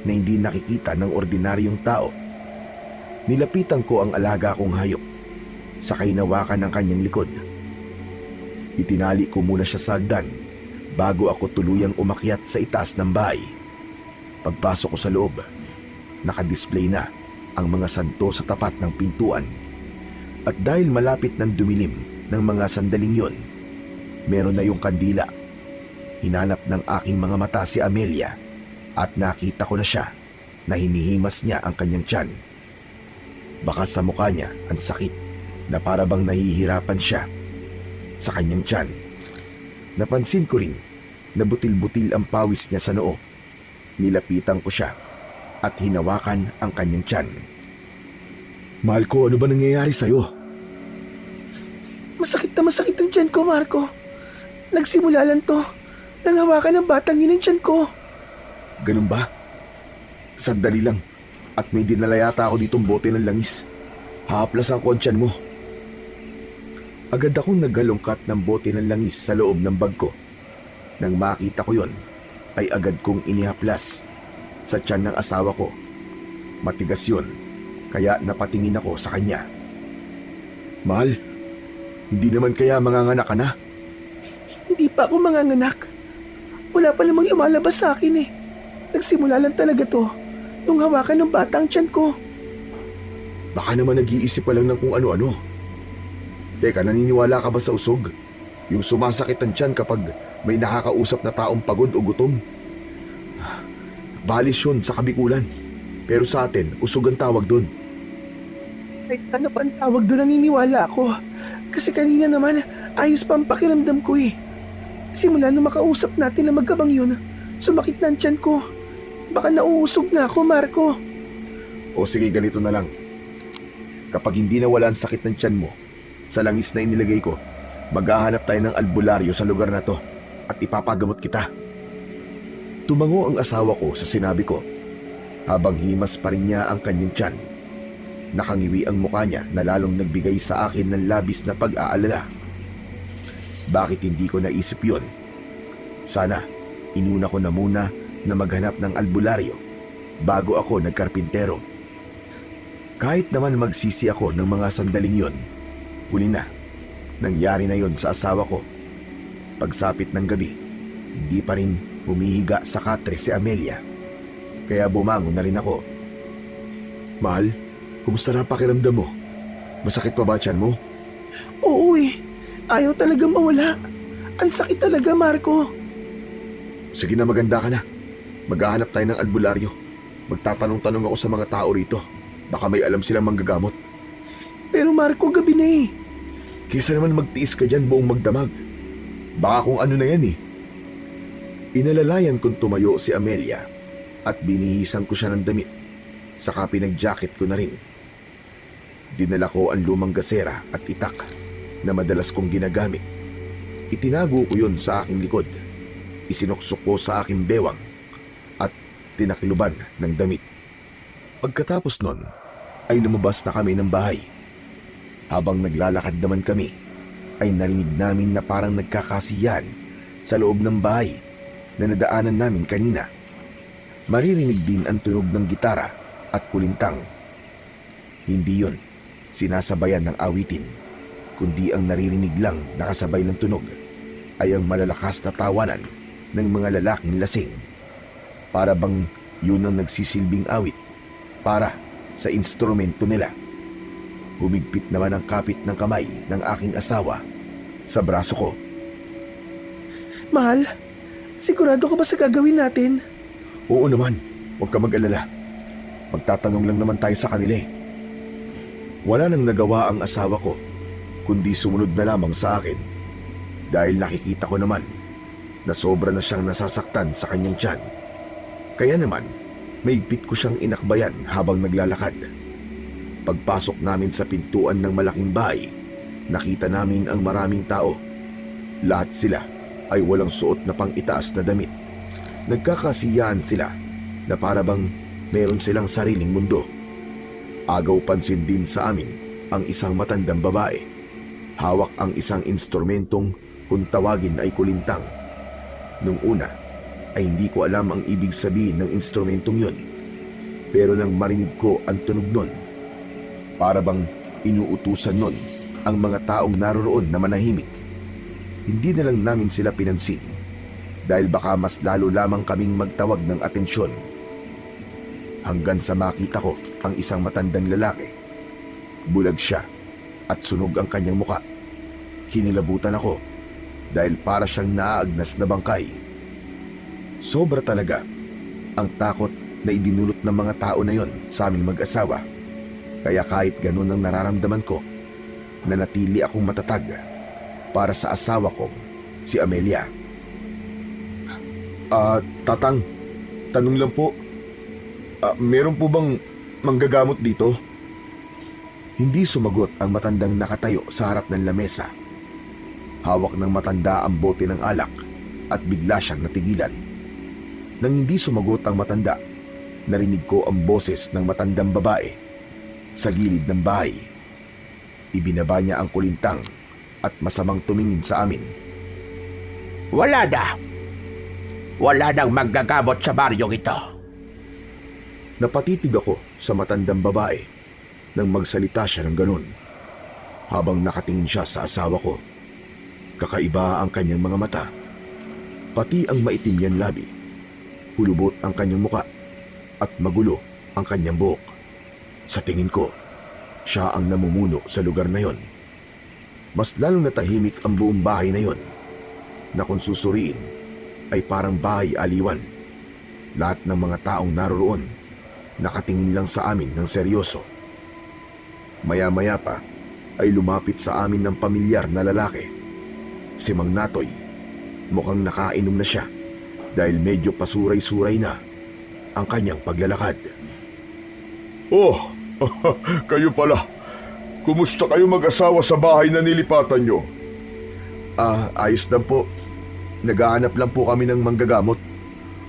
na hindi nakikita ng ordinaryong tao. Nilapitan ko ang alaga kong hayop, sakay nawakan ng kanyang likod. Itinali ko muna siya sa hagdan bago ako tuluyang umakyat sa itaas ng bahay. Pagpasok ko sa loob, nakadisplay na ang mga santo sa tapat ng pintuan. At dahil malapit ng dumilim ng mga sandaling yon, meron na yung kandila. Hinanap ng aking mga mata si Amelia at nakita ko na siya na hinihimas niya ang kanyang tiyan. Baka sa mukha niya ang sakit na para bang nahihirapan siya sa kanyang tiyan. Napansin ko rin na butil-butil ang pawis niya sa noo. Nilapitan ko siya at hinawakan ang kanyang tiyan. Mahal ko, ano ba nangyayari sa'yo? Masakit na masakit ang tiyan ko, Marco. Nagsimula lang to nang hawakan ng batang yun ang tiyan ko. Ganun ba? Sandali lang at may dinala yata ako ditong bote ng langis. Hahaplasan ko ang tiyan mo. Agad akong naggalungkat ng bote ng langis sa loob ng bag ko. Nang makita ko yon, ay agad kong inihaplas sa tiyan ng asawa ko. Matigas yon, kaya napatingin ako sa kanya. Mahal, hindi naman kaya manganganak ka na? Hindi pa ako manganganak. Wala pa namang lumalabas sa akin eh. Nagsimula lang talaga to nung hawakan ng batang tiyan ko. Baka naman nag-iisip pa lang ng kung ano-ano. Teka, naniniwala ka ba sa usog? Yung sumasakit ang tiyan kapag may nakakausap na taong pagod o gutom. Balis yun sa kabikulan. Pero sa atin, usog ang tawag doon. Kahit ano pa ang tawag doon, naniniwala ako. Kasi kanina naman, ayos pa ang pakiramdam ko eh. Simula nung makausap natin na magkabang yun, sumakit na ang tiyan ko. Baka nauusog na ako, Marco. O sige, ganito na lang. Kapag hindi na wala ang sakit ng tiyan mo, sa langis na inilagay ko, maghahanap tayo ng albularyo sa lugar na to at ipapagamot kita. Tumango ang asawa ko sa sinabi ko, habang himas pa rin niya ang kanyang tiyan. Nakangiwi ang mukha niya na lalong nagbigay sa akin ng labis na pag-aalala. Bakit hindi ko naisip yon? Sana, inuna ko na muna na maghanap ng albularyo bago ako nagkarpintero. Kahit naman magsisi ako ng mga sandaling yon, huli na. Nangyari na yon sa asawa ko. Pagsapit ng gabi, hindi pa rin humihiga sa katre si Amelia. Kaya bumangon na rin ako. Mahal, kumusta na ang pakiramdam mo? Masakit pa ba tiyan mo? Oo eh, ayaw talaga mawala. Ang sakit talaga, Marco. Sige na, maganda ka na. Maghahanap tayo ng albularyo. Magtatanong-tanong ako sa mga tao rito. Baka may alam silang manggagamot. Pero Marco, gabi na eh. Kesa naman magtiis ka dyan buong magdamag. Baka kung ano na yan eh. Inalalayan kong tumayo si Amelia at binihisan ko siya ng damit. Saka pinag-jacket ko na rin. Dinala ko ang lumang gasera at itak na madalas kong ginagamit. Itinago ko yun sa aking likod. Isinuksok ko sa aking bewang at tinakluban ng damit. Pagkatapos nun, ay lumabas na kami ng bahay. Habang naglalakad naman kami, ay narinig namin na parang nagkakasiyan sa loob ng bahay na nadaanan namin kanina. Maririnig din ang tunog ng gitara at kulintang. Hindi yon sinasabayan ng awitin, kundi ang naririnig lang nakasabay ng tunog ay ang malalakas na tawanan ng mga lalaking lasing. Para bang yun ang nagsisilbing awit para sa instrumento nila. Humigpit naman ang kapit ng kamay ng aking asawa sa braso ko. Mahal, sigurado ka ba sa gagawin natin? Oo naman, huwag ka mag-alala. Magtatanong lang naman tayo sa kanila eh. Wala nang nagawa ang asawa ko, kundi sumunod na lamang sa akin. Dahil nakikita ko naman na sobra na siyang nasasaktan sa kanyang tiyan. Kaya naman, maigpit ko siyang inakbayan habang naglalakad. Pagpasok namin sa pintuan ng malaking bahay, nakita namin ang maraming tao. Lahat sila ay walang suot na pang-itaas na damit. Nagkakasiyahan sila na para bang meron silang sariling mundo. Agaw pansin din sa amin ang isang matandang babae. Hawak ang isang instrumentong kung tawagin ay kulintang. Nung una ay hindi ko alam ang ibig sabihin ng instrumentong yun. Pero nang marinig ko ang tunog nun, para bang inuutusan nun ang mga taong naroroon na manahimik. Hindi na lang namin sila pinansin dahil baka mas lalo lamang kaming magtawag ng atensyon. Hanggang sa makita ko ang isang matandang lalaki. Bulag siya at sunog ang kanyang muka. Hinilabutan ako dahil para siyang naaagnas na bangkay. Sobra talaga ang takot na idinulot ng mga tao na yon sa aming mag-asawa. Kaya kahit ganun ang nararamdaman ko, nanatili akong matatag para sa asawa ko, si Amelia. Tatang, tanong lang po, meron po bang manggagamot dito? Hindi sumagot ang matandang nakatayo sa harap ng lamesa. Hawak ng matanda ang bote ng alak at bigla siyang natigilan. Nang hindi sumagot ang matanda, narinig ko ang boses ng matandang babae sa gilid ng bahay. Ibinaba niya ang kulintang at masamang tumingin sa amin. Wala na. Wala nang manggagamot sa baryong ito. Napatitig ako sa matandang babae nang magsalita siya ng ganun. Habang nakatingin siya sa asawa ko, kakaiba ang kanyang mga mata. Pati ang maitim niyang labi. Hulubot ang kanyang muka at magulo ang kanyang buhok. Sa tingin ko, siya ang namumuno sa lugar na yon. Mas lalong natahimik ang buong bahay na yon. na kung susuriin ay parang bahay aliwan. Lahat ng mga taong naroroon nakatingin lang sa amin ng seryoso. Maya-maya pa ay lumapit sa amin ng pamilyar na lalaki. Si Mang Natoy, mukhang nakainom na siya dahil medyo pasuray-suray na ang kanyang paglalakad. Oh, kayo pala. Kumusta kayo mag-asawa sa bahay na nilipatan nyo? Ayos lang po. Naghahanap lang po kami ng manggagamot.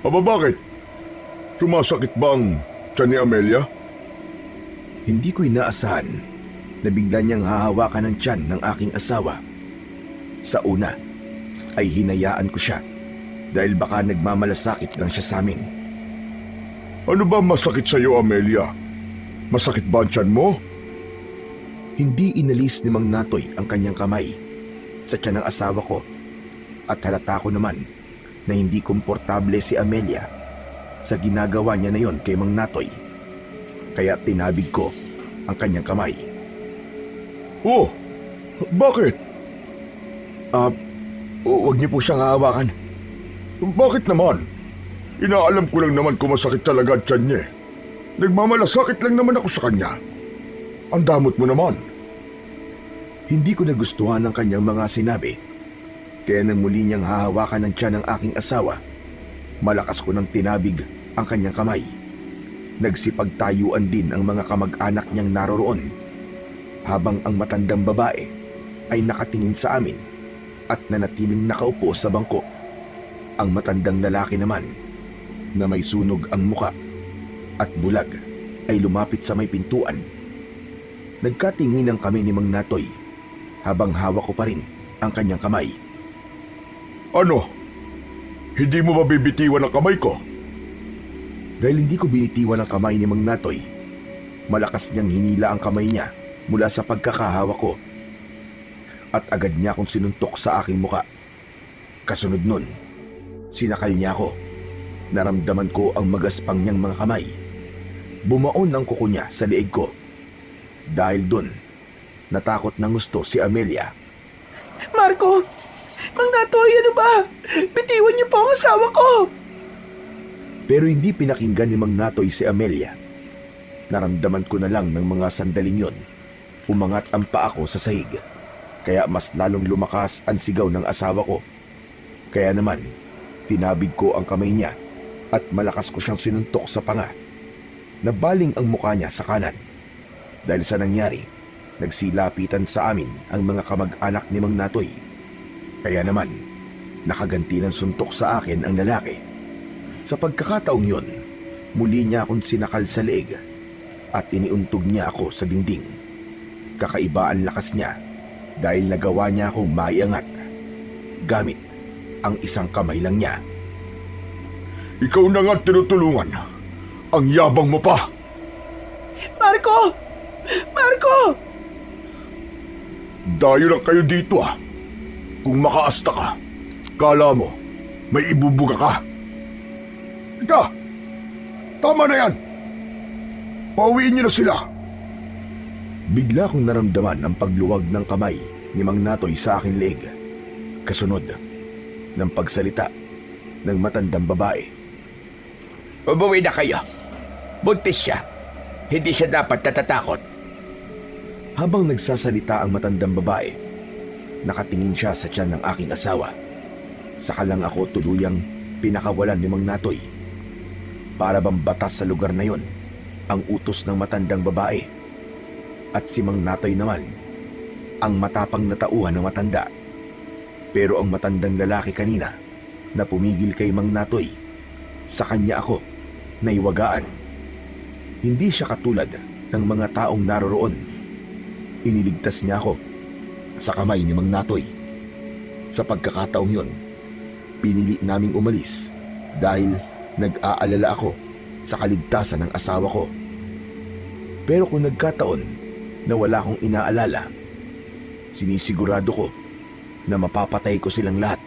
Aba bakit? Sumasakit ba ang tiyan ni Amelia? Hindi ko inaasahan na bigla niyang hahawakan ng tiyan ng aking asawa. Sa una ay hinayaan ko siya dahil baka nagmamalasakit lang siya sa amin. Ano ba masakit sa iyo, Amelia? Masakit ba ang tiyan mo? Hindi inalis ni Mang Natoy ang kanyang kamay sa tiyan ng asawa ko at halata ko naman na hindi komportable si Amelia sa ginagawa niya na yon kay Mang Natoy. Kaya tinabig ko ang kanyang kamay. Oh, bakit? Huwag niyo po siyang hahawakan. Bakit naman? Inaalam ko lang naman kung masakit talaga ang tiyan niya. Nagmamalasakit lang naman ako sa kanya. Ang damot mo naman. Hindi ko nagustuhan ang kanyang mga sinabi. Kaya nang muli niyang hahawakan ng tiyan ng aking asawa, malakas ko nang tinabig ang kanyang kamay. Nagsipagtayuan din ang mga kamag-anak niyang naroroon, habang ang matandang babae ay nakatingin sa amin at nanatiling nakaupo sa bangko. Ang matandang lalaki naman, na may sunog ang muka at bulag, ay lumapit sa may pintuan. Nagkatinginan kami ni Mang Natoy habang hawak ko pa rin ang kanyang kamay. Ano? Hindi mo ba bibitiwan ang kamay ko? Dahil hindi ko binitiwan ang kamay ni Mang Natoy, malakas niyang hinila ang kamay niya mula sa pagkakahawak ko at agad niya akong sinuntok sa aking muka. Kasunod nun, sinakal niya ako. Naramdaman ko ang magaspang niyang mga kamay. Bumaon ang kuko niya sa leeg ko. Dahil dun, natakot ng gusto si Amelia. Marco! Mang Natoy, ano ba? Bitiwan niyo po ang asawa ko! Pero hindi pinakinggan ni Mang Natoy si Amelia. Naramdaman ko na lang ng mga sandaling yon. Umangat ang paa ko sa sahig. Kaya mas lalong lumakas ang sigaw ng asawa ko. Kaya naman, tinabig ko ang kamay niya at malakas ko siyang sinuntok sa panga. Nabaling ang mukha niya sa kanan. Dahil sa nangyari, nagsilapitan sa amin ang mga kamag-anak ni Mang Natoy. Kaya naman, nakaganti ng suntok sa akin ang lalaki. Sa pagkakataong yon, muli niya akong sinakal sa leeg at iniuntog niya ako sa dingding. Kakaiba ang lakas niya dahil nagawa niya akong maiangat gamit ang isang kamay lang niya. Ikaw na nga tinutulungan. Ang yabang mo pa. Marco! Marco! Dayo lang kayo dito ah. Kung makaasta ka, kala mo, may ibubuga ka. Ika! Tama na yan! Pauwiin niyo na sila! Bigla kong naramdaman ang pagluwag ng kamay ni Mang Natoy sa aking leeg. Kasunod ng pagsalita ng matandang babae. Umuwi na kayo. Buntis siya. Hindi siya dapat natatakot. Habang nagsasalita ang matandang babae, nakatingin siya sa tiyan ng aking asawa. Saka lang ako tuluyang pinakawalan ni Mang Natoy. Para bang batas sa lugar na yon ang utos ng matandang babae. At si Mang Natoy naman, ang matapang na tauhan ng matanda. Pero ang matandang lalaki kanina na pumigil kay Mang Natoy, sa kanya ako naiwagaan. Hindi siya katulad ng mga taong naroroon. Iniligtas niya ako sa kamay ni Mang Natoy. Sa pagkakataong yon, pinili naming umalis dahil nag-aalala ako sa kaligtasan ng asawa ko. Pero kung nagkataon na wala akong inaalala, sinisigurado ko na mapapatay ko silang lahat.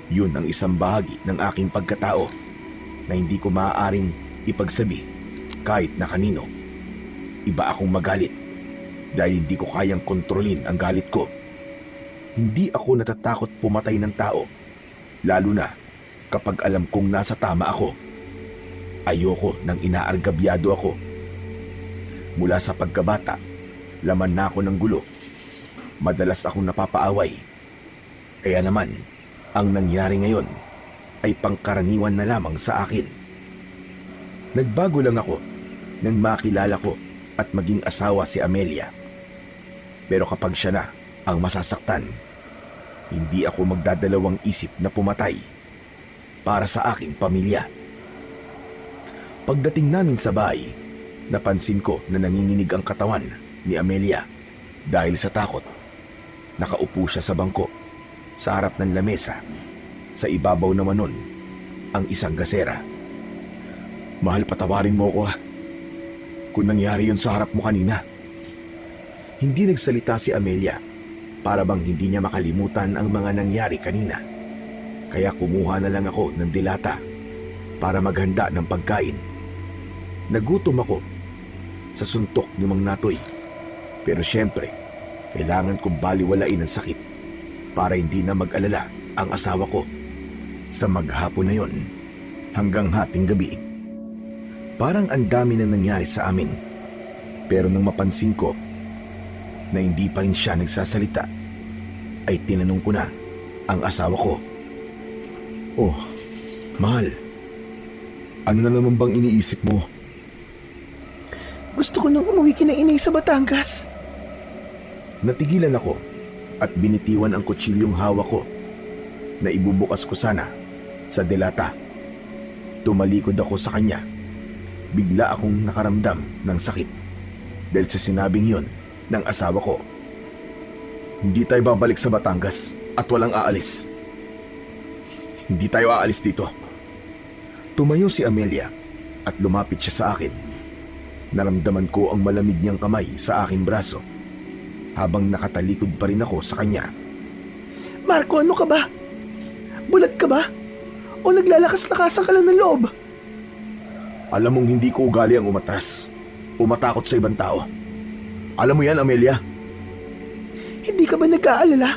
Yun ang isang bahagi ng aking pagkatao na hindi ko maaaring ipagsabi kahit na kanino. Iba akong magalit dahil hindi ko kayang kontrolin ang galit ko. Hindi ako natatakot pumatay ng tao Lalo na kapag alam kong nasa tama ako. Ayoko nang inaargabyado ako. Mula sa pagkabata, laman na ako ng gulo. Madalas akong napapaaway. Kaya naman, ang nangyari ngayon ay pangkaraniwan na lamang sa akin. Nagbago lang ako nang makilala ko at maging asawa si Amelia. Pero kapag siya na ang masasaktan, hindi ako magdadalawang isip na pumatay para sa aking pamilya. Pagdating namin sa bahay, napansin ko na nanginginig ang katawan ni Amelia dahil sa takot. Nakaupo siya sa bangko sa harap ng lamesa. Sa ibabaw naman nun ang isang gasera. Mahal, patawarin mo ko kung nangyari yun sa harap mo kanina. Hindi nagsalita si Amelia para bang hindi niya makalimutan ang mga nangyari kanina. Kaya kumuha na lang ako ng dilata para maghanda ng pagkain. Nagutom ako sa suntok ni Mang Natoy. Pero syempre, kailangan kong baliwalain ang sakit para hindi na mag-alala ang asawa ko. Sa maghapon na yon, hanggang hating gabi, parang ang dami na nangyari sa amin. Pero nang mapansin ko na hindi pa rin siya nagsasalita, ay tinanong ko na ang asawa ko. Oh, mahal, ano na naman bang iniisip mo? Gusto ko nang umuwi kina inay sa Batangas. Natigilan ako at binitiwan ang kutsilyong hawak ko na ibubukas ko sana sa delata. Tumalikod ako sa kanya. Bigla akong nakaramdam ng sakit dahil sa sinabing yon ng asawa ko. Hindi tayo babalik sa Batangas at walang aalis. Hindi tayo aalis dito. Tumayo si Amelia at lumapit siya sa akin. Naramdaman ko ang malamig niyang kamay sa aking braso habang nakatalikod pa rin ako sa kanya. Marco, ano ka ba? Bulag ka ba? O naglalakas-lakasan ka lang ng loob? Alam mong hindi ko ugali ang umatras, umatakot sa ibang tao. Alam mo yan, Amelia? Hindi ka ba nag-aalala?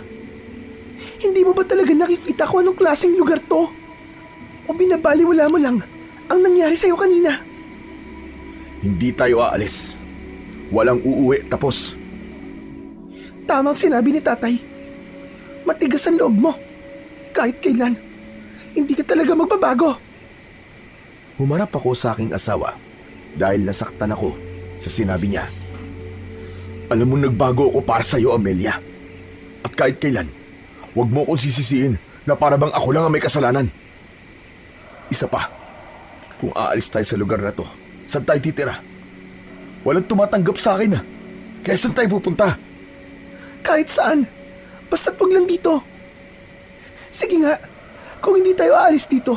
Hindi mo ba talaga nakikita kung anong klaseng lugar to? O binabaliwala mo lang ang nangyari sa'yo kanina? Hindi tayo aalis. Walang uuwi, tapos. Tamang sinabi ni tatay. Matigas ang loob mo. Kahit kailan, hindi ka talaga magbabago. Humarap ako sa aking asawa dahil nasaktan ako sa sinabi niya. Alam mo, nagbago ako para sa iyo, Amelia. At kahit kailan, huwag mo akong sisisiin na para bang ako lang ang may kasalanan. Isa pa, kung aalis tayo sa lugar na to, saan tayo titira? Walang tumatanggap sa akin Kaya saan tayo pupunta? Kahit saan, basta't wag lang dito. Sige nga, kung hindi tayo aalis dito,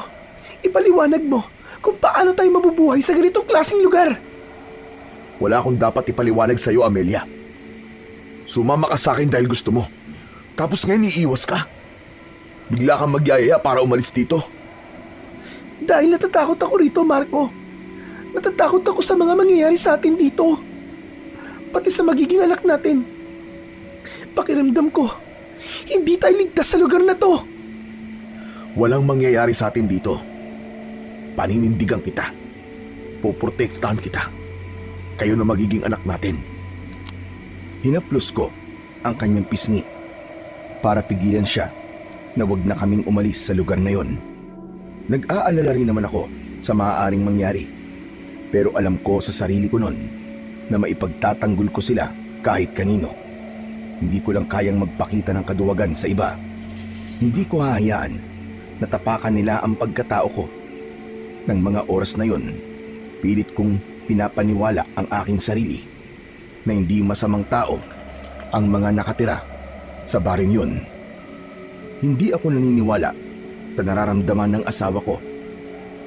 ipaliwanag mo kung paano tayo mabubuhay sa ganitong klaseng lugar. Wala akong dapat ipaliwanag sa iyo, Amelia. Sumama ka sa akin dahil gusto mo. Tapos ngayon iiwas ka. Bigla kang magyayaya para umalis dito. Dahil natatakot ako rito, Marco. Natatakot ako sa mga mangyayari sa atin dito. Pati sa magiging anak natin. Pakiramdam ko, hindi tayo ligtas sa lugar na to. Walang mangyayari sa atin dito. Paninindigan kita. Poprotektahan kita. Kayo na magiging anak natin. Hinaplos ko ang kanyang pisngi para pigilan siya na wag na kaming umalis sa lugar na yon. Nag-aalala rin naman ako sa maaaring mangyari. Pero alam ko sa sarili ko nun na maipagtatanggol ko sila kahit kanino. Hindi ko lang kayang magpakita ng kaduwagan sa iba. Hindi ko hahayaan na tapakan nila ang pagkatao ko. Ng mga oras na yon, pilit kong pinapaniwala ang aking sarili na hindi masamang tao ang mga nakatira sa baring yon. Hindi ako naniniwala sa nararamdaman ng asawa ko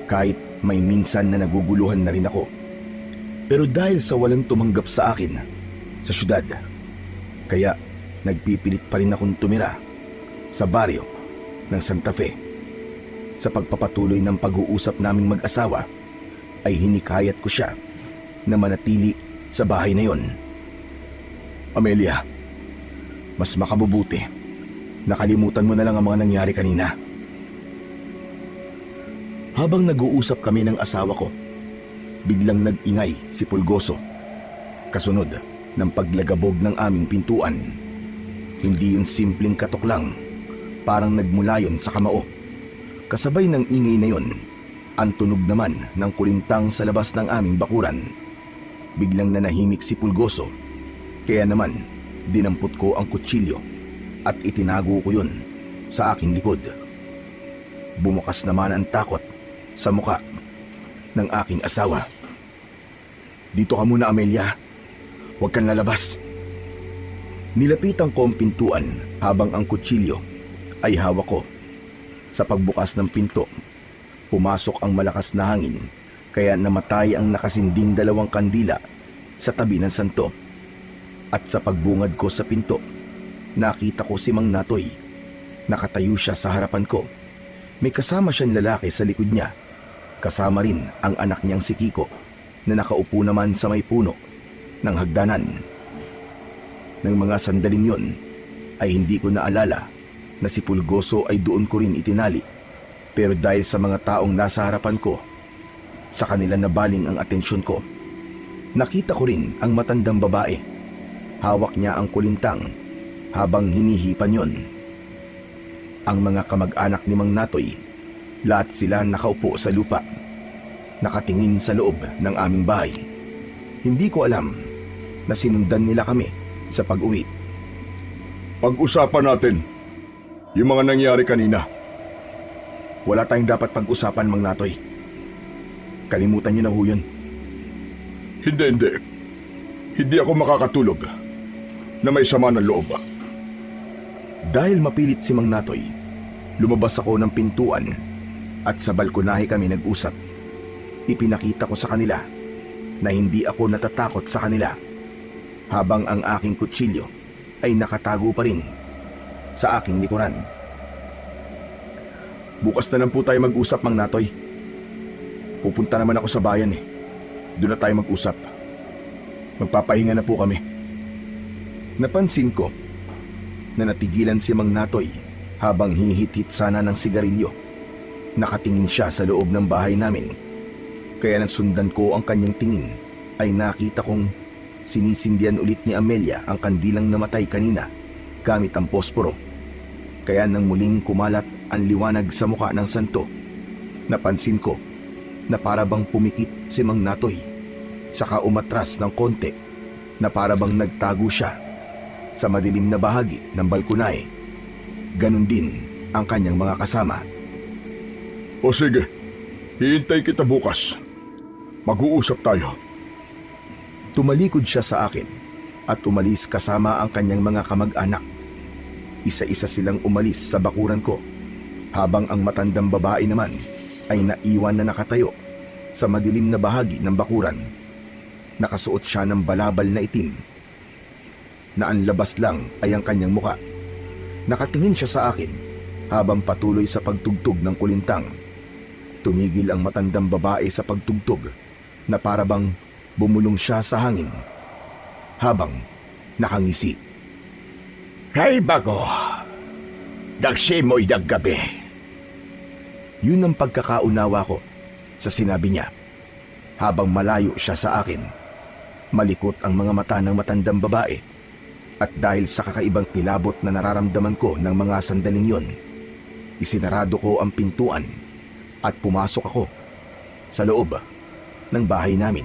kahit may minsan na naguguluhan na rin ako. Pero dahil sa walang tumanggap sa akin sa syudad, kaya nagpipilit pa rin akong tumira sa baryo ng Santa Fe. Sa pagpapatuloy ng pag-uusap naming mag-asawa, ay hinikayat ko siya na manatili sa bahay na yon. Amelia, mas makabubuti nakalimutan mo na lang ang mga nangyari kanina. Habang nag-uusap kami ng asawa ko, biglang nag-ingay si Pulgoso. Kasunod ng paglagabog ng aming pintuan. Hindi yung simpleng katok lang, parang nagmula yun sa kamao. Kasabay ng ingay na yun, ang tunog naman ng kulintang sa labas ng aming bakuran. Biglang nanahimik si Pulgoso, kaya naman dinampot ko ang kutsilyo at itinago ko yun sa aking likod. Bumukas naman ang takot sa muka ng aking asawa. Dito ka muna, Amelia. Huwag kang lalabas. Nilapitan ko ang pintuan habang ang kutsilyo ay hawak ko. Sa pagbukas ng pinto, pumasok ang malakas na hangin kaya namatay ang nakasinding 2 kandila sa tabi ng santo. At sa pagbungad ko sa pinto, nakita ko si Mang Natoy. Nakatayo siya sa harapan ko. May kasama siyang lalaki sa likod niya. Kasama rin ang anak niyang si Kiko na nakaupo naman sa may puno ng hagdanan. Nang mga sandaling yon ay hindi ko naalala na si Pulgoso ay doon ko rin itinali. Pero dahil sa mga taong nasa harapan ko, sa kanila nabaling ang atensyon ko. Nakita ko rin ang matandang babae. Hawak niya ang kulintang habang hinihipan yon. Ang mga kamag-anak ni Mang Natoy, lahat sila nakaupo sa lupa, nakatingin sa loob ng aming bahay. Hindi ko alam na sinundan nila kami sa pag-uwi. Pag-usapan natin yung mga nangyari kanina. Wala tayong dapat pag-usapan, Mang Natoy. Kalimutan niyo na ho yun. Hindi. Hindi ako makakatulog na may sama ng loob. Dahil mapilit si Mang Natoy, lumabas ako ng pintuan at sa balkonahe kami nag-usap. Ipinakita ko sa kanila na hindi ako natatakot sa kanila habang ang aking kutsilyo ay nakatago pa rin sa aking likuran. Bukas na lang po tayo mag-usap, Mang Natoy. Pupunta naman ako sa bayan eh. Doon na tayo mag-usap. Magpapahinga na po kami. Napansin ko na natigilan si Mang Natoy habang hihit-hit sana ng sigarilyo. Nakatingin siya sa loob ng bahay namin. Kaya nang sundan ko ang kanyang tingin ay nakita kong sinisindihan ulit ni Amelia ang kandilang namatay kanina gamit ang posporo. Kaya nang muling kumalat ang liwanag sa mukha ng santo, napansin ko na parabang pumikit si Mang Natoy, saka umatras ng konti na parabang nagtago siya sa madilim na bahagi ng balkonahe. Ganon din ang kanyang mga kasama. O sige, hihintay kita bukas. Mag-uusap tayo. Tumalikod siya sa akin at umalis kasama ang kanyang mga kamag-anak. Isa-isa silang umalis sa bakuran ko, habang ang matandang babae naman ay naiwan na nakatayo sa madilim na bahagi ng bakuran. Nakasuot siya ng balabal na itim na ang labas lang ay ang kanyang muka. Nakatingin siya sa akin habang patuloy sa pagtugtog ng kulintang. Tumigil ang matandang babae sa pagtugtog na parabang bumulong siya sa hangin habang nakangisi. Hay bago, nagsimoy ng gabi. Yun ang pagkakaunawa ko sa sinabi niya habang malayo siya sa akin. Malikot ang mga mata ng matandang babae. At dahil sa kakaibang kilabot na nararamdaman ko ng mga sandaling yon, isinarado ko ang pintuan at pumasok ako sa loob ng bahay namin.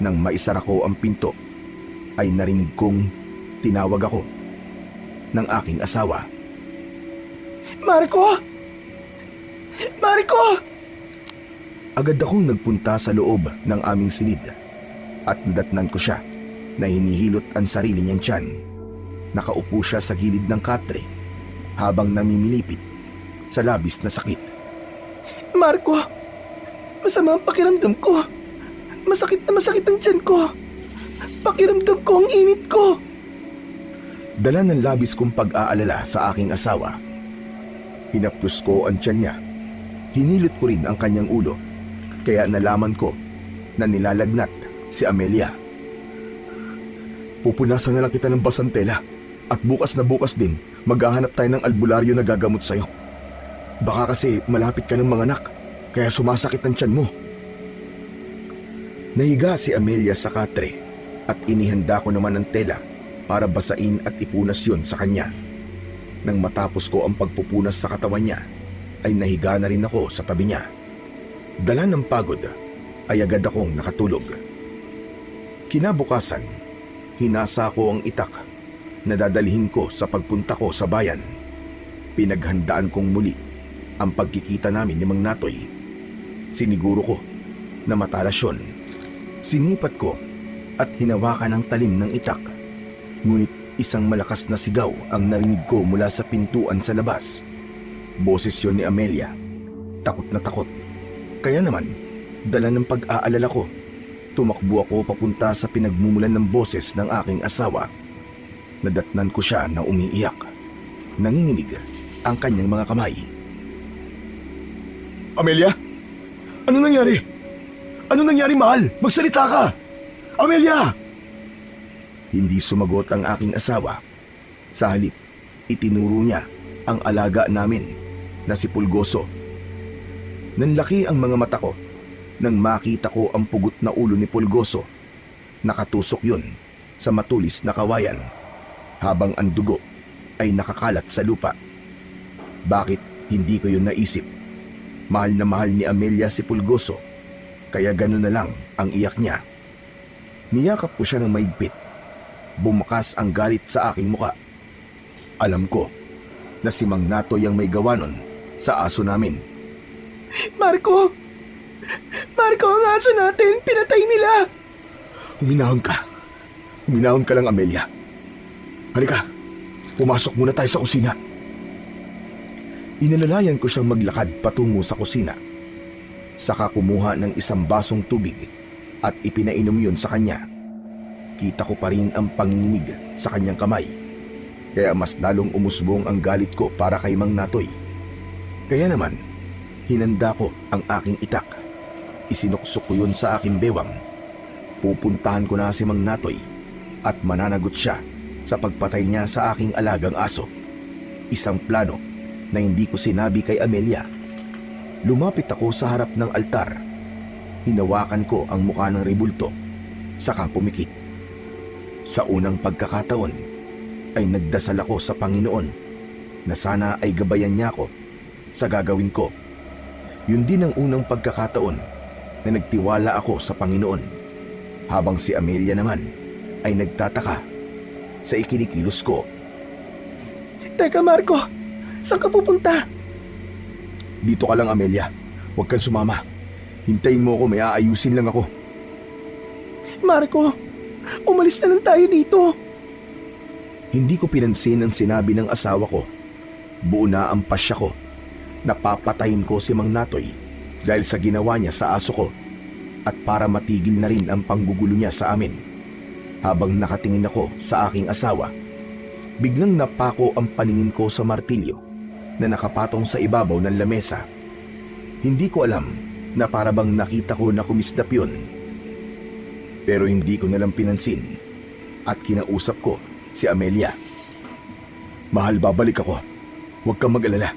Nang maisara ko ang pinto, ay narinig kong tinawag ako ng aking asawa. Marco! Marco! Agad akong nagpunta sa loob ng aming silid at nadatnan ko siya na hinihilot ang sarili niyang tiyan. Nakaupo siya sa gilid ng katre habang namimilipit sa labis na sakit. Marco! Masama ang pakiramdam ko. Masakit na masakit ang tiyan ko. Pakiramdam ko ang init ko. Dala ng labis kong pag-aalala sa aking asawa. Hinapdos ko ang tiyan niya. Hinilot ko rin ang kanyang ulo. Kaya nalaman ko na nilalagnat si Amelia. Pupunasan na lang kita ng basantela at bukas na bukas din maghahanap tayo ng albularyo na gagamot sa'yo. Baka kasi malapit ka ng mga anak. kaya sumasakit ang tiyan mo. Nahiga si Amelia sa katre at inihanda ko naman ang tela para basain at ipunas yun sa kanya. Nang matapos ko ang pagpupunas sa katawan niya, ay nahiga na rin ako sa tabi niya. Dala ng pagod, ay agad akong nakatulog. Kinabukasan, hinasa ko ang itak na dadalhin ko sa pagpunta ko sa bayan. Pinaghandaan kong muli ang pagkikita namin ni Mang Natoy. Siniguro ko na matalas yun. Sinipat ko at hinawakan ang talim ng itak. Ngunit isang malakas na sigaw ang narinig ko mula sa pintuan sa labas. Boses yun ni Amelia. Takot na takot. Kaya naman, dala ng pag-aalala ko, tumakbo ako papunta sa pinagmumulan ng boses ng aking asawa. Nadatnan ko siya na umiiyak. Nanginginig ang kanyang mga kamay. Amelia? Ano nangyari? Ano nangyari, mahal? Magsalita ka! Amelia! Hindi sumagot ang aking asawa. Sa halip, itinuro niya ang alaga namin na si Pulgoso. Nanlaki ang mga mata ko nang makita ko ang pugot na ulo ni Pulgoso. Nakatusok yun sa matulis na kawayan habang ang dugo ay nakakalat sa lupa. Bakit hindi ko yun naisip? Mahal na mahal ni Amelia si Pulgoso, kaya gano'n na lang ang iyak niya. Niyakap ko siya ng mahigpit. Bumakas ang galit sa aking muka. Alam ko na si Mang Natoy ang may gawa nun sa aso namin. Marco! Marco, ang aso natin! Pinatay nila! Huminahon ka. Huminahon ka lang, Amelia. Halika, pumasok muna tayo sa kusina. Inalalayan ko siyang maglakad patungo sa kusina. Saka kumuha ng isang basong tubig at ipinainom yun sa kanya. Kita ko pa rin ang panginginig sa kanyang kamay. Kaya mas lalong umusbong ang galit ko para kay Mang Natoy. Kaya naman, hinanda ko ang aking itak. Isinuksok ko yun sa aking bewang. Pupuntahan ko na si Mang Natoy at mananagot siya sa pagpatay niya sa aking alagang aso. Isang plano na hindi ko sinabi kay Amelia. Lumapit ako sa harap ng altar. Hinawakan ko ang mukha ng rebulto, saka pumikit. Sa unang pagkakataon, ay nagdasal ako sa Panginoon na sana ay gabayan niya ako sa gagawin ko. Yun din ang unang pagkakataon na nagtiwala ako sa Panginoon, habang si Amelia naman ay nagtataka sa ikinikilos ko. Teka, Marco! Saan ka pupunta? Dito ka lang, Amelia. Huwag kang sumama. Hintayin mo ako, may aayusin lang ako. Marco, umalis na lang tayo dito. Hindi ko pinansin ang sinabi ng asawa ko. Buo na ang pasya ko. Napapatayin ko si Mang Natoy dahil sa ginawa niya sa aso ko at para matigil na rin ang panggugulo niya sa amin. Habang nakatingin ako sa aking asawa, biglang napako ang paningin ko sa martilyo na nakapatong sa ibabaw ng lamesa. Hindi ko alam na para bang nakita ko na kumislap yun. Pero hindi ko nalang pinansin at kinausap ko si Amelia. Mahal, babalik ako. Huwag kang mag-alala.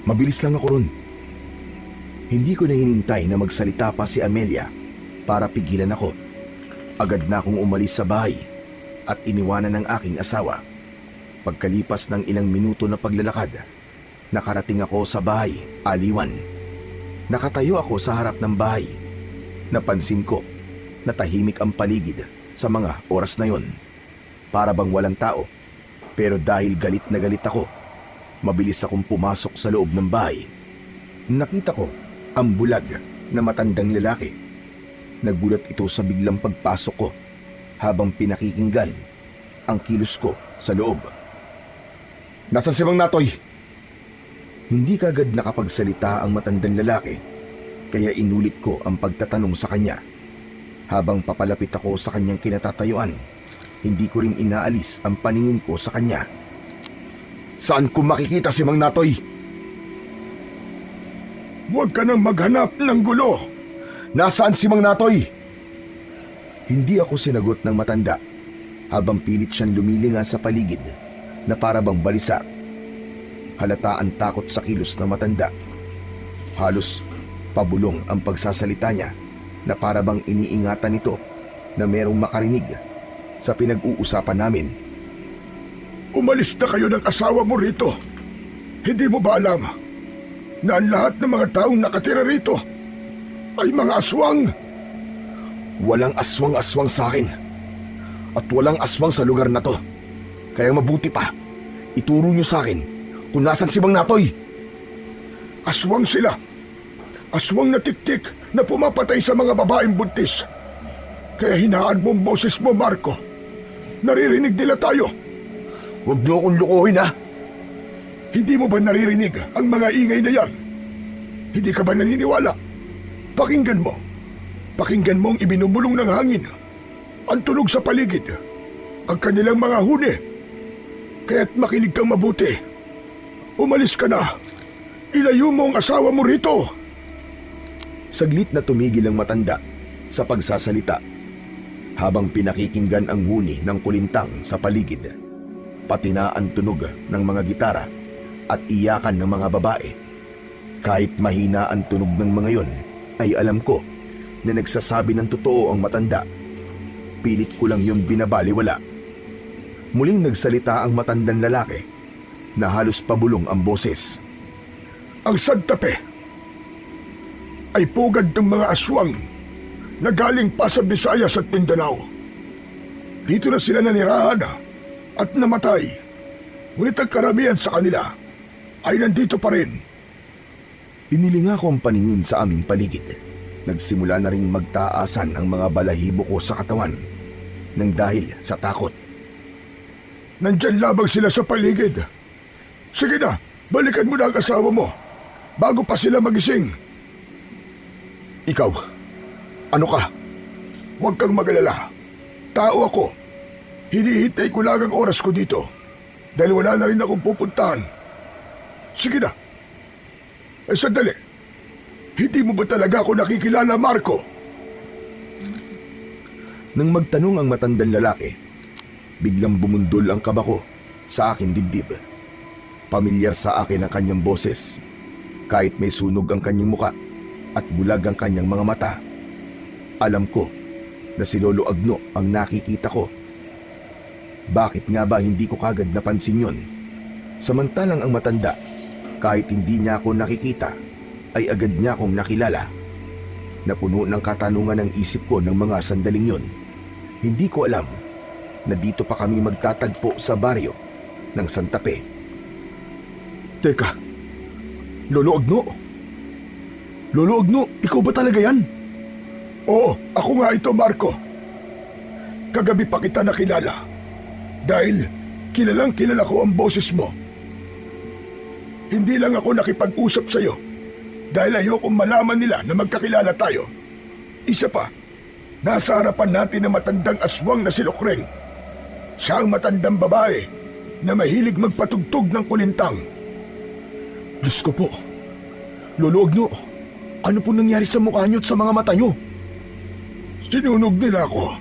Mabilis lang ako ron. Hindi ko na hinintay na magsalita pa si Amelia para pigilan ako. Agad na akong umalis sa bahay at iniwanan ng aking asawa. Pagkalipas ng ilang minuto na paglalakad, nakarating ako sa bahay, aliwan. Nakatayo ako sa harap ng bahay. Napansin ko na tahimik ang paligid sa mga oras na yon. Para bang walang tao. Pero dahil galit na galit ako, mabilis akong pumasok sa loob ng bahay. Nakita ko ang bulag na matandang lalaki. Nagulat ito sa biglang pagpasok ko habang pinakikinggan ang kilos ko sa loob. Nasaan si Mang Natoy? Hindi kagad nakapagsalita ang matandang lalaki, kaya inulit ko ang pagtatanong sa kanya. Habang papalapit ako sa kanyang kinatatayuan, hindi ko rin inaalis ang paningin ko sa kanya. Saan ko makikita si Mang Natoy? Huwag ka nang maghanap ng gulo. Nasaan si Mang Natoy? Hindi ako sinagot ng matanda habang pilit siyang lumilinga sa paligid na para bang balisa. Halata ang takot sa kilos ng matanda. Halos Pabulong ang pagsasalita niya na para bang iniingatan nito na merong makarinig sa pinag-uusapan namin. Umalis na kayo ng asawa mo rito. Hindi mo ba alam na ang lahat ng mga taong nakatira rito ay mga aswang? Walang aswang-aswang sa akin. At walang aswang sa lugar na to. Kaya mabuti pa, ituro niyo sa akin kung nasan si Mang Natoy. Aswang sila. Aswang na tiktik na pumapatay sa mga babaeng buntis. Kaya hinaan mo ang boses mo, Marco. Naririnig nila tayo. Huwag niyo akong lukuhin, ha? Hindi mo ba naririnig ang mga ingay na yan? Hindi ka ba naniniwala? Pakinggan mo. Pakinggan mo ang ibinubulong ng hangin. Ang tunog sa paligid. Ang kanilang mga huni. Kaya't makinig kang mabuti. Umalis ka na. Ilayo mo ang asawa mo rito. Saglit na tumigil ang matanda sa pagsasalita habang pinakikinggan ang huni ng kulintang sa paligid, pati na ang tunog ng mga gitara at iyakan ng mga babae. Kahit mahina ang tunog ng mga yon, ay alam ko na nagsasabi ng totoo ang matanda. Pilit ko lang yung binabaliwala. Muling nagsalita ang matandang lalaki na halos pabulong ang boses. Ang Santa Fe ay pugad ng mga aswang na galing pa sa Visayas at Mindanao. Dito na sila nanirahan at namatay. Ngunit ang karamihan sa kanila ay nandito pa rin. Inilinga ko ang paningin sa aming paligid. Nagsimula na ring magtaasan ang mga balahibo ko sa katawan nang dahil sa takot. Nandyan labang sila sa paligid. Sige na, balikan mo na ang asawa mo bago pa sila magising. Ikaw, ano ka? Huwag kang magalala. Tao ako. Hinihintay ko lang ang oras ko dito dahil wala na rin akong pupuntahan. Sige na. Sandali. Hindi mo ba talaga ako nakikilala, Marco? Nang magtanong ang matandang lalaki, biglang bumundol ang kaba ko sa aking dibdib. Pamilyar sa akin ang kanyang boses, kahit may sunog ang kanyang muka at bulag ang kanyang mga mata. Alam ko na si Lolo Agno ang nakikita ko. Bakit nga ba hindi ko kagad napansin yon? Samantalang ang matanda, kahit hindi niya ako nakikita, ay agad niya akong nakilala. Napuno ng katanungan ang isip ko ng mga sandaling yon. Hindi ko alam na dito pa kami magtatagpo sa baryo ng Santa Fe. Teka, Lolo Agno? Lolo Agno, ikaw ba talaga yan? Oo, ako nga ito, Marco. Kagabi pa kita nakilala. Dahil kilalang kilala ko ang boses mo. Hindi lang ako nakipag-usap sa'yo dahil ayokong malaman nila na magkakilala tayo. Isa pa, nasa harapan natin ang matandang aswang na si Lukreng. Siya ang matandang babae na mahilig magpatugtog ng kulintang. Diyos ko po, Lolo Agno, ano po nangyari sa mukha niyo at sa mga mata niyo? Sinunog nila ako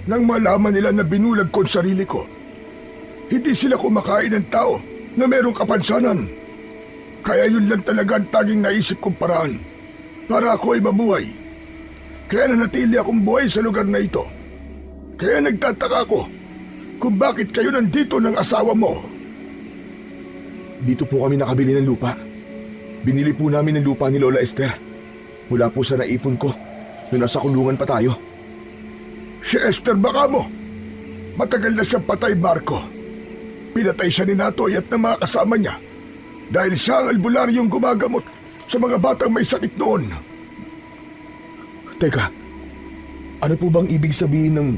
nang malaman nila na binulag ko ang sarili ko. Hindi sila kumakain ng tao na merong kapansanan. Kaya yun lang talaga ang tanging naisip kong paraan para ako ay mabuhay. Kaya nanatili akong buhay sa lugar na ito. Kaya nagtataka ako kung bakit kayo nandito ng asawa mo. Dito po kami nakabili ng lupa. Binili po namin ng lupa ni Lola Esther. Mula po sa naipon ko nung nasa kulungan pa tayo. Si Esther baka mo. Matagal na siyang patay, Marco. Pinatay siya ni Natoy at ng mga kasama niya dahil siya ang albularyong gumagamot sa mga batang may sakit noon. Teka, ano po bang ibig sabihin ng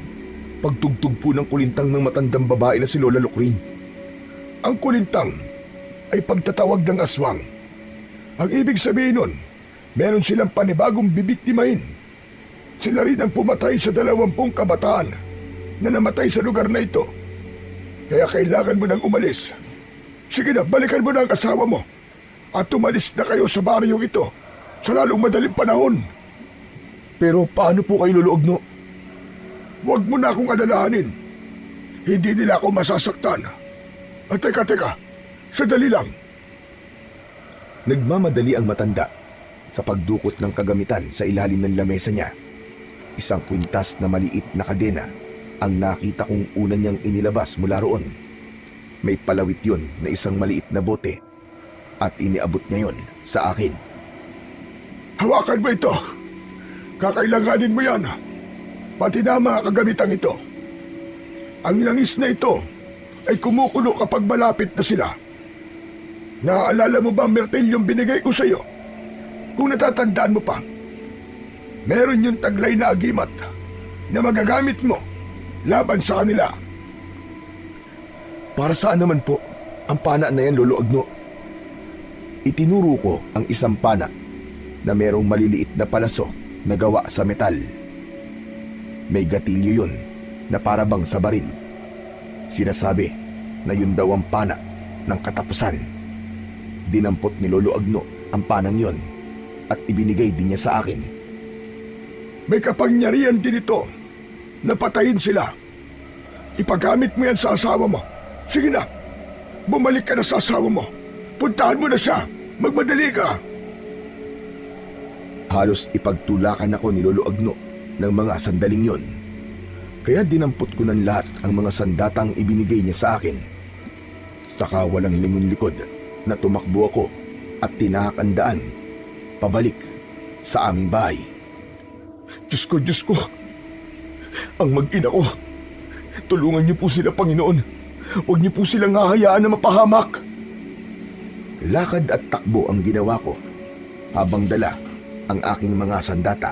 pagtugtog po ng kulintang ng matandang babae na si Lola Lucrin? Ang kulintang ay pagtatawag ng aswang. Ang ibig sabihin nun, meron silang panibagong bibiktimahin. Sila rin ang pumatay sa 20 kabataan na namatay sa lugar na ito. Kaya kailangan mo nang umalis. Sige na, balikan mo na ang asawa mo at umalis na kayo sa baryong ito sa lalong madaling panahon. Pero paano po kayo, Lolo Agno? Huwag mo na akong alalahanin. Hindi nila ako masasaktan. At teka, sandali lang. Nagmamadali ang matanda. Sa pagdukot ng kagamitan sa ilalim ng lamesa niya, isang kwintas na maliit na kadena ang nakita kong una niyang inilabas mula roon. May palawit yun na isang maliit na bote at iniabot niya yon sa akin. Hawakan mo ito. Kakailanganin mo yan. Pati na mga kagamitang ito. Ang langis na ito ay kumukulo kapag malapit na sila. Naaalala mo ba ang martilyong binigay ko sa iyo? Kung natatandaan mo pa, meron yung taglay na agimat na magagamit mo laban sa kanila. Para saan naman po ang pana na yan, Lolo Agno? Itinuro ko ang isang pana na merong maliliit na palaso na gawa sa metal. May gatilyo yun na parabang sa baril. Sinasabi na yun daw ang pana ng katapusan. Dinampot ni Lolo Agno ang panang yon at ibinigay din niya sa akin. May kapangyarihan din ito na patayin sila. Ipagamit mo yan sa asawa mo. Sige na, bumalik ka na sa asawa mo. Puntahan mo na siya. Magmadali ka. Halos ipagtulakan ako ni Lolo Agno ng mga sandaling yon. Kaya dinampot ko ng lahat ang mga sandatang ibinigay niya sa akin. Saka walang lingon likod na tumakbo ako at tinahak ang daan pabalik sa aming bahay. Diyos ko. Ang mag-ina ko. Tulungan niyo po sila, Panginoon. Huwag niyo po silang hahayaan na mapahamak. Lakad at takbo ang ginawa ko habang dala ang aking mga sandata.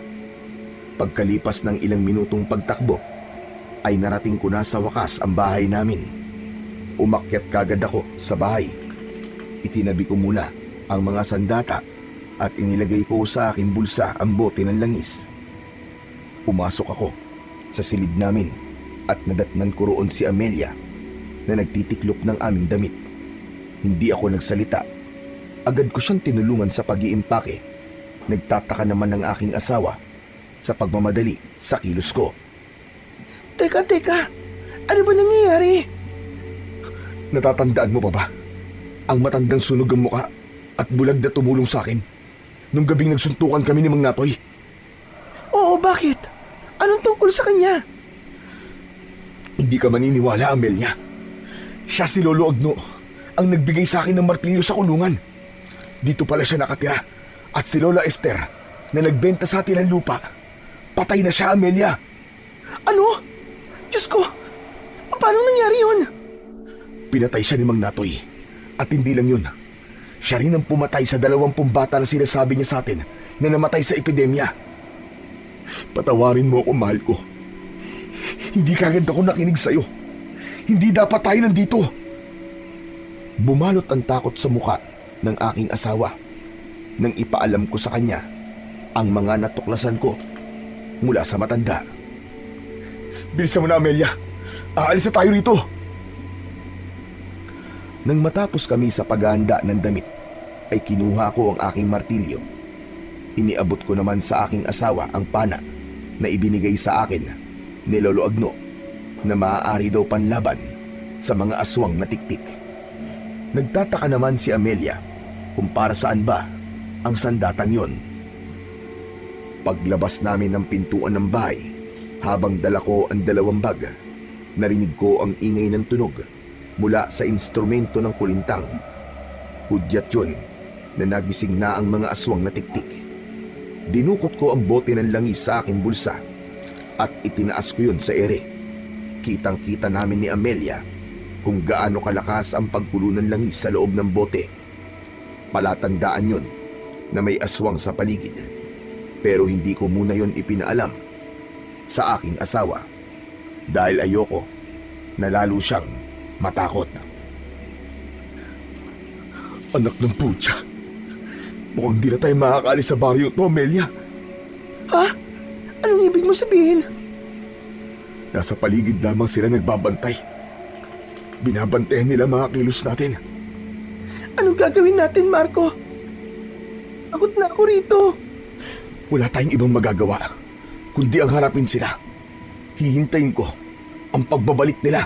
Pagkalipas ng ilang minutong pagtakbo, ay narating ko na sa wakas ang bahay namin. Umakyat kagad ako sa bahay. Itinabi ko muna ang mga sandata at inilagay ko sa aking bulsa ang bote ng langis. Pumasok ako sa silid namin at nadatnan ko roon si Amelia na nagtitiklop ng aming damit. Hindi ako nagsalita. Agad ko siyang tinulungan sa pag-iimpake. Nagtataka naman ng aking asawa sa pagmamadali sa kilos ko. Teka, ano ba nangyayari? Natatandaan mo pa ba ang matandang sunog ang muka at bulag na tumulong sa akin nung gabing nagsuntukan kami ni Mang Natoy? Oo, bakit? Anong tungkol sa kanya? Hindi ka maniniwala, Amelia. Siya si Lolo Agno ang nagbigay sa akin ng martilyo sa kulungan. Dito pala siya nakatira. At si Lola Esther na nagbenta sa atin ng lupa. Patay na siya, Amelia. Ano? Diyos ko, paano nangyari yun? Pinatay siya ni Mang Natoy. At hindi lang yun. Siya rin ang pumatay sa 20 bata na sinasabi niya sa atin na namatay sa epidemya. Patawarin mo ako, mahal ko. Hindi kagad ako nakinig sa'yo. Hindi dapat tayo nandito. Bumalot ang takot sa muka ng aking asawa nang ipaalam ko sa kanya ang mga natuklasan ko mula sa matanda. Bilisan mo na, Amelia. Aalis na tayo rito. Nang matapos kami sa paghahanda ng damit, ay kinuha ko ang aking martilyo. Iniabot ko naman sa aking asawa ang pana na ibinigay sa akin ni Lolo Agno na maaari daw panlaban sa mga aswang na tiktik. Nagtataka naman si Amelia kung para saan ba ang sandatang yon. Paglabas namin ng pintuan ng bahay, habang dala ko ang 2 bag, narinig ko ang ingay ng tunog mula sa instrumento ng kulintang. Hudyat yun na nagising na ang mga aswang na tiktik. Dinukot ko ang bote ng langis sa aking bulsa at itinaas ko yun sa ere. Kitang-kita namin ni Amelia kung gaano kalakas ang pagkulo ng langis sa loob ng bote. Palatandaan yun na may aswang sa paligid. Pero hindi ko muna yon ipinaalam sa aking asawa dahil ayoko na lalo siyang matakot. Anak ng putya, mukhang di na tayo makakaalis sa baryo to, Amelia. Ha? Anong ibig mo sabihin? Nasa paligid lamang sila nagbabantay. Binabantayan nila mga kilos natin. Anong gagawin natin, Marco? Takot na ako rito. Wala tayong ibang magagawa kundi ang harapin sila. Hihintayin ko ang pagbabalik nila.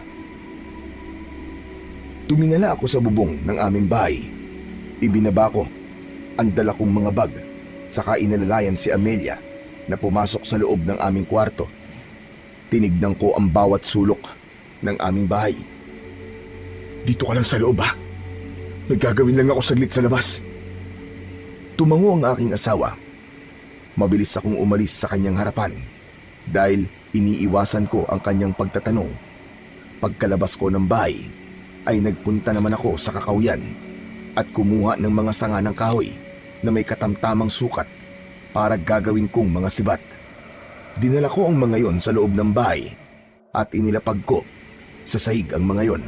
Tumingala ako sa bubong ng aming bahay. Ibinaba ko ang dala kong mga bag Saka inalalayan si Amelia na pumasok sa loob ng aming kwarto. Tinignan ko ang bawat sulok ng aming bahay. Dito ka lang sa loob ha. May gagawin lang ako saglit sa labas. Tumango ang aking asawa. Mabilis akong umalis sa kanyang harapan dahil iniiwasan ko ang kanyang pagtatanong. Pagkalabas ko ng bahay ay nagpunta naman ako sa kakawyan at kumuha ng mga sanga ng kahoy na may katamtamang sukat para gagawin kong mga sibat. Dinala ko ang mga yon sa loob ng bahay at inilapag ko sa sahig ang mga yon.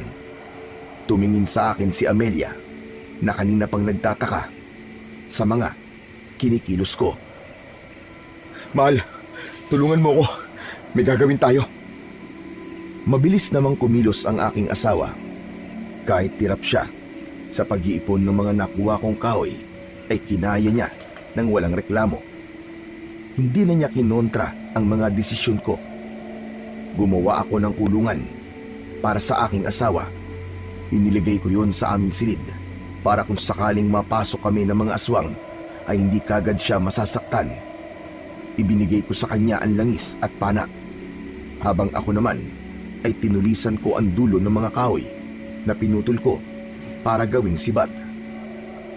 Tumingin sa akin si Amelia na kanina pang nagtataka sa mga kinikilos ko. Mahal, tulungan mo ko. May gagawin tayo. Mabilis namang kumilos ang aking asawa. Kahit tirap siya sa pag-iipon ng mga nakuha kong kahoy, ay kinaya niya ng walang reklamo. Hindi na niya kinontra ang mga desisyon ko. Gumawa ako ng kulungan para sa aking asawa. Iniligay ko yon sa aming silid para kung sakaling mapasok kami ng mga aswang ay hindi kagad siya masasaktan. Ibinigay ko sa kanya ang langis at pana, habang ako naman ay tinulisan ko ang dulo ng mga kahoy na pinutol ko para gawing sibat.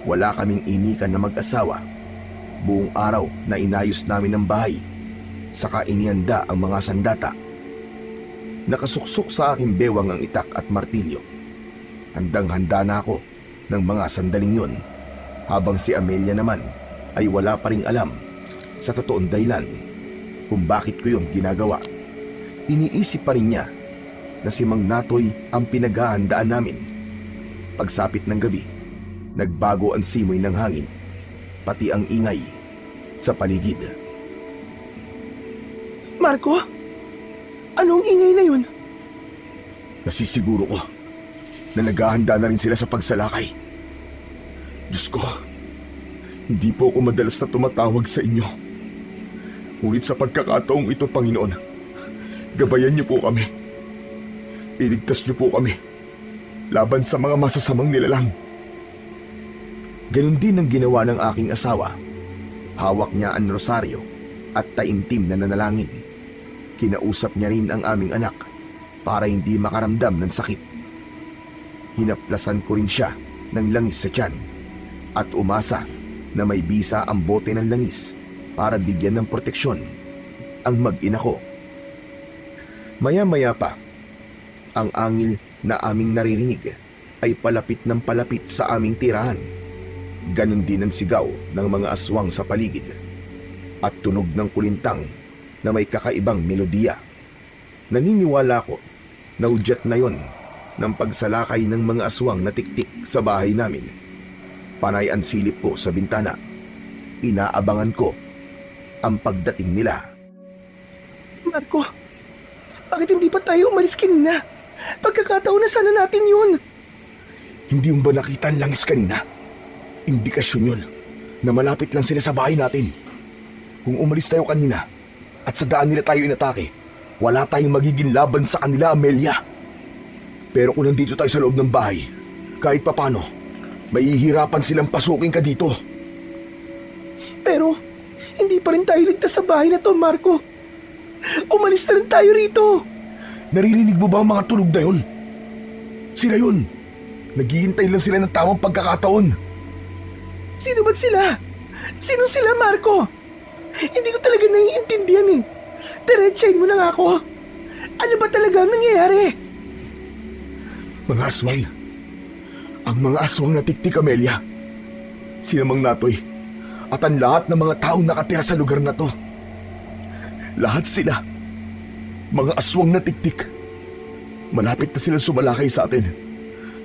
Wala kaming inikan na mag-asawa. Buong araw na inayos namin ang bahay, saka inihanda ang mga sandata. Nakasuksok sa aking bewang ang itak at martilyo. Handang-handa na ako ng mga sandaling yon, habang si Amelia naman ay wala pa ring alam sa totoong dahilan kung bakit ko yun ginagawa. Iniisip pa rin niya na si Mang Natoy ang pinaghahandaan namin. Pagsapit ng gabi, nagbago ang simoy ng hangin, pati ang ingay sa paligid. Marco? Anong ingay na yun? Nasisiguro ko na naghahanda na rin sila sa pagsalakay. Diyos ko, hindi po ako madalas na tumatawag sa inyo. Ngunit sa pagkakataong ito, Panginoon, gabayan niyo po kami. Iligtas niyo po kami laban sa mga masasamang nilalang. Ganon din ang ginawa ng aking asawa. Hawak niya ang rosaryo at taimtim na nanalangin. Kinausap niya rin ang aming anak para hindi makaramdam ng sakit. Hinaplasan ko rin siya ng langis sa tiyan at umasa na may bisa ang bote ng langis para bigyan ng proteksyon ang mag-ina ko. Maya-maya pa, ang angil na aming naririnig ay palapit ng palapit sa aming tirahan. Ganon din ang sigaw ng mga aswang sa paligid at tunog ng kulintang na may kakaibang melodiya. Naniniwala ko na udyat na yon ng pagsalakay ng mga aswang na tiktik sa bahay namin. Panay ang silip ko sa bintana. Inaabangan ko ang pagdating nila. Marco, bakit hindi pa tayo umalis kanina? Pagkakataon na sana natin yun. Hindi mo ba nakita ang langis kanina? Indikasyon yun na malapit lang sila sa bahay natin. Kung umalis tayo kanina at sa daan nila tayo inatake, wala tayong magiging laban sa kanila, Amelia. Pero kung nandito tayo sa loob ng bahay, kahit papano, mahihirapan silang pasukin ka dito. Pero hindi pa rin tayo ligtas sa bahay na to, Marco. Umalis na rin tayo rito. Naririnig mo ba ang mga tunog na yun? Sila yun. Naghihintay lang sila ng tamang pagkakataon. Sino ba sila? Sino sila, Marco? Hindi ko talaga naiintindihan eh. Diretsahin mo na nga ako. Ano ba talaga ang nangyayari? Mga aswang. Ang mga aswang na tiktik, Amelia. Sina Mang Natoy at ang lahat ng mga taong nakatira sa lugar na to. Lahat sila mga aswang na tiktik. Malapit na silang sumalakay sa atin.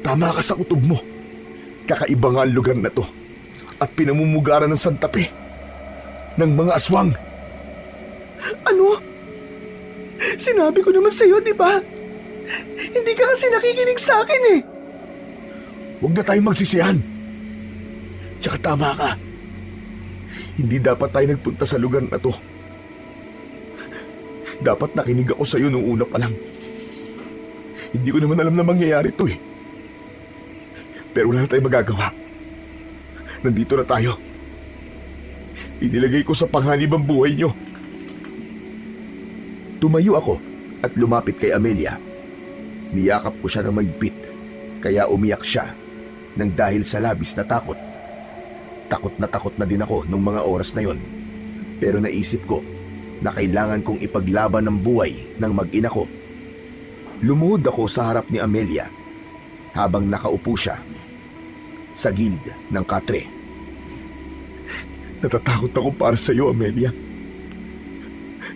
Tama ka sa kutob mo. Kakaiba nga ang lugar na to at pinamumugaran ng santapi ng mga aswang. Ano? Sinabi ko naman sa'yo, di ba? Hindi ka kasi nakikinig sa akin eh. Huwag na tayong magsisihan. Tsaka tama ka. Hindi dapat tayo nagpunta sa lugar na to. Dapat nakinig ako sa'yo nung una pa lang. Hindi ko naman alam na mangyayari to eh. Pero wala na tayong magagawa. Nandito na tayo. Inilagay ko sa panganib ang buhay niyo. Tumayo ako at lumapit kay Amelia. Niyakap ko siya ng mahigpit, kaya umiyak siya nang dahil sa labis na takot. Takot na din ako nung mga oras na yon. Pero naisip ko na kailangan kong ipaglaban ang buhay ng mag-ina ko. Lumuhod ako sa harap ni Amelia habang nakaupo siya sa gilid ng katre. Natatakot ako para sa iyo, Amelia.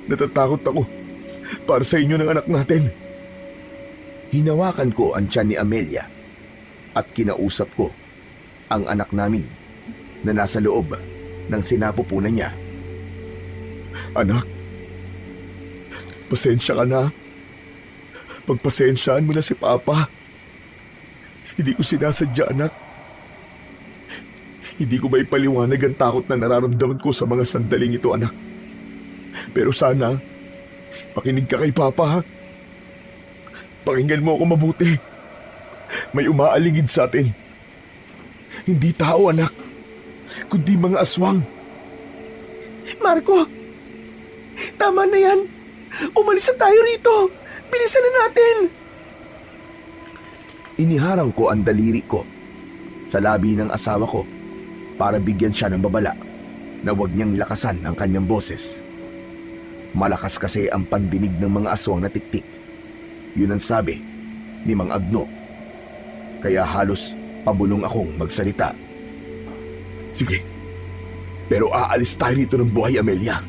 Natatakot ako para sa inyo ng anak natin. Hinawakan ko ang tiyan ni Amelia at kinausap ko ang anak namin na nasa loob ng sinapupunan niya. Anak, pasensya ka na. Pagpasensyaan mo na si Papa. Hindi ko sinasadya, anak. Hindi ko ba ipaliwanag ang takot na nararamdaman ko sa mga sandaling ito, anak? Pero sana, pakinig ka kay Papa, ha? Pakinggan mo ako mabuti. May umaaligid sa atin. Hindi tao, anak, kundi mga aswang. Marco, tama na yan. Umalis na tayo rito. Bilisan na natin. Iniharang ko ang daliri ko sa labi ng asawa ko para bigyan siya ng babala na huwag niyang lakasan ang kanyang boses. Malakas kasi ang pandinig ng mga aswang na tiktik. Yun ang sabi ni Mang Agno. Kaya halos pabulong akong magsalita. Sige, pero aalis tayo rito ng buhay, Amelia.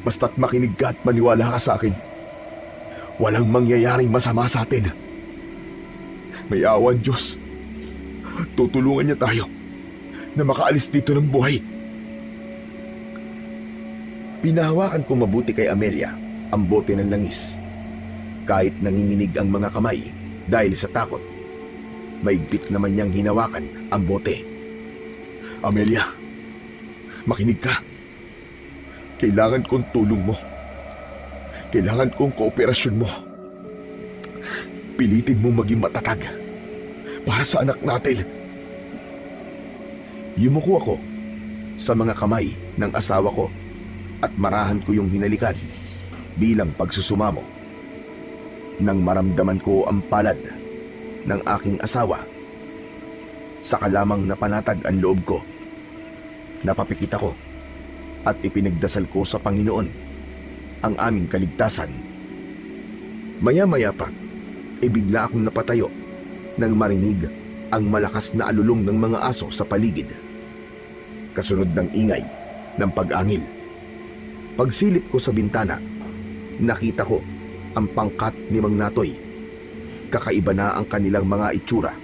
Basta't makinig ka at maniwala ka sa akin. Walang mangyayaring masama sa atin. May awan, Diyos. Tutulungan niya tayo na makaalis dito ng buhay. Pinahawakan ko mabuti kay Amelia ang bote ng langis. Kahit nanginginig ang mga kamay dahil sa takot, maigpit naman niyang hinawakan ang bote. Amelia, makinig ka. Kailangan kong tulong mo. Kailangan kong kooperasyon mo. Pilitin mo maging matatag para sa anak natin. Yumuko ako sa mga kamay ng asawa ko at marahan ko yung hinalikan bilang pagsusumamo. Nang maramdaman ko ang palad ng aking asawa, saka lamang napanatag ang loob ko. Napapikit ako at ipinagdasal ko sa Panginoon ang aming kaligtasan. Maya-maya pa, bigla akong napatayo nang marinig ang malakas na alulong ng mga aso sa paligid. Kasunod ng ingay ng pag-angil. Pagsilip ko sa bintana, nakita ko ang pangkat ni Mang Natoy. Kakaiba na ang kanilang mga itsura.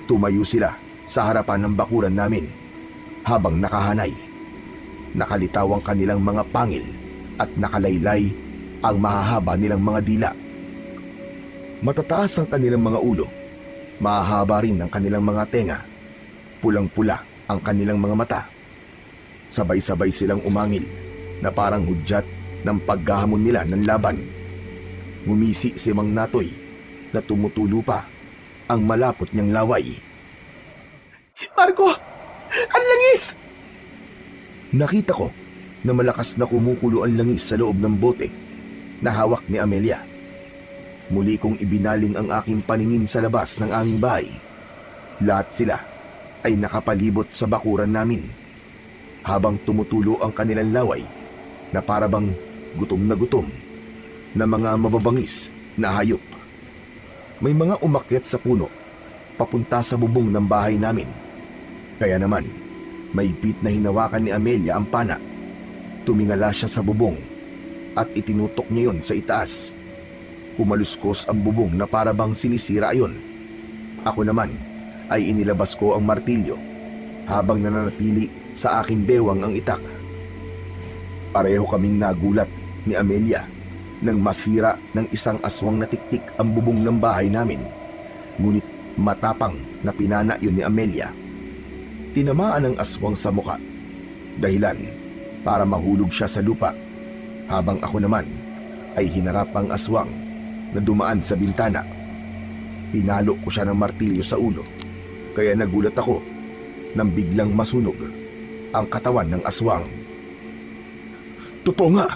Tumayo sila sa harapan ng bakuran namin habang nakahanay. Nakalitaw ang kanilang mga pangil at nakalaylay ang mahahaba nilang mga dila. Matataas ang kanilang mga ulo. Mahahaba rin ang kanilang mga tenga. Pulang-pula ang kanilang mga mata. Sabay-sabay silang umangil na parang hudyat ng paghahamon nila ng laban. Ngumisi si Mang Natoy na tumutulo pa ang malapot niyang laway. Marco, ang langis! Nakita ko na malakas na kumukulo ang langis sa loob ng bote na hawak ni Amelia. Muli kong ibinaling ang aking paningin sa labas ng aming bahay. Lahat sila ay nakapalibot sa bakuran namin habang tumutulo ang kanilang laway na parabang gutom na mga mababangis na hayop. May mga umakyat sa puno papunta sa bubong ng bahay namin. Kaya naman, maigpit na hinawakan ni Amelia ang pana. Tumingala siya sa bubong at itinutok niya yon sa itaas. Kumaluskos ang bubong na parabang sinisira ayon. Ako naman ay inilabas ko ang martilyo habang nananatili sa aking bewang ang itak. Pareho kaming nagulat ni Amelia nang masira ng isang aswang na tiktik ang bubong ng bahay namin. Ngunit matapang na pinana yun ni Amelia. Tinamaan ang aswang sa muka, dahilan para mahulog siya sa lupa, habang ako naman ay hinarap ang aswang na dumaan sa bintana. Pinalo ko siya ng martilyo sa ulo, kaya nagulat ako nang biglang masunog ang katawan ng aswang. Totoo nga,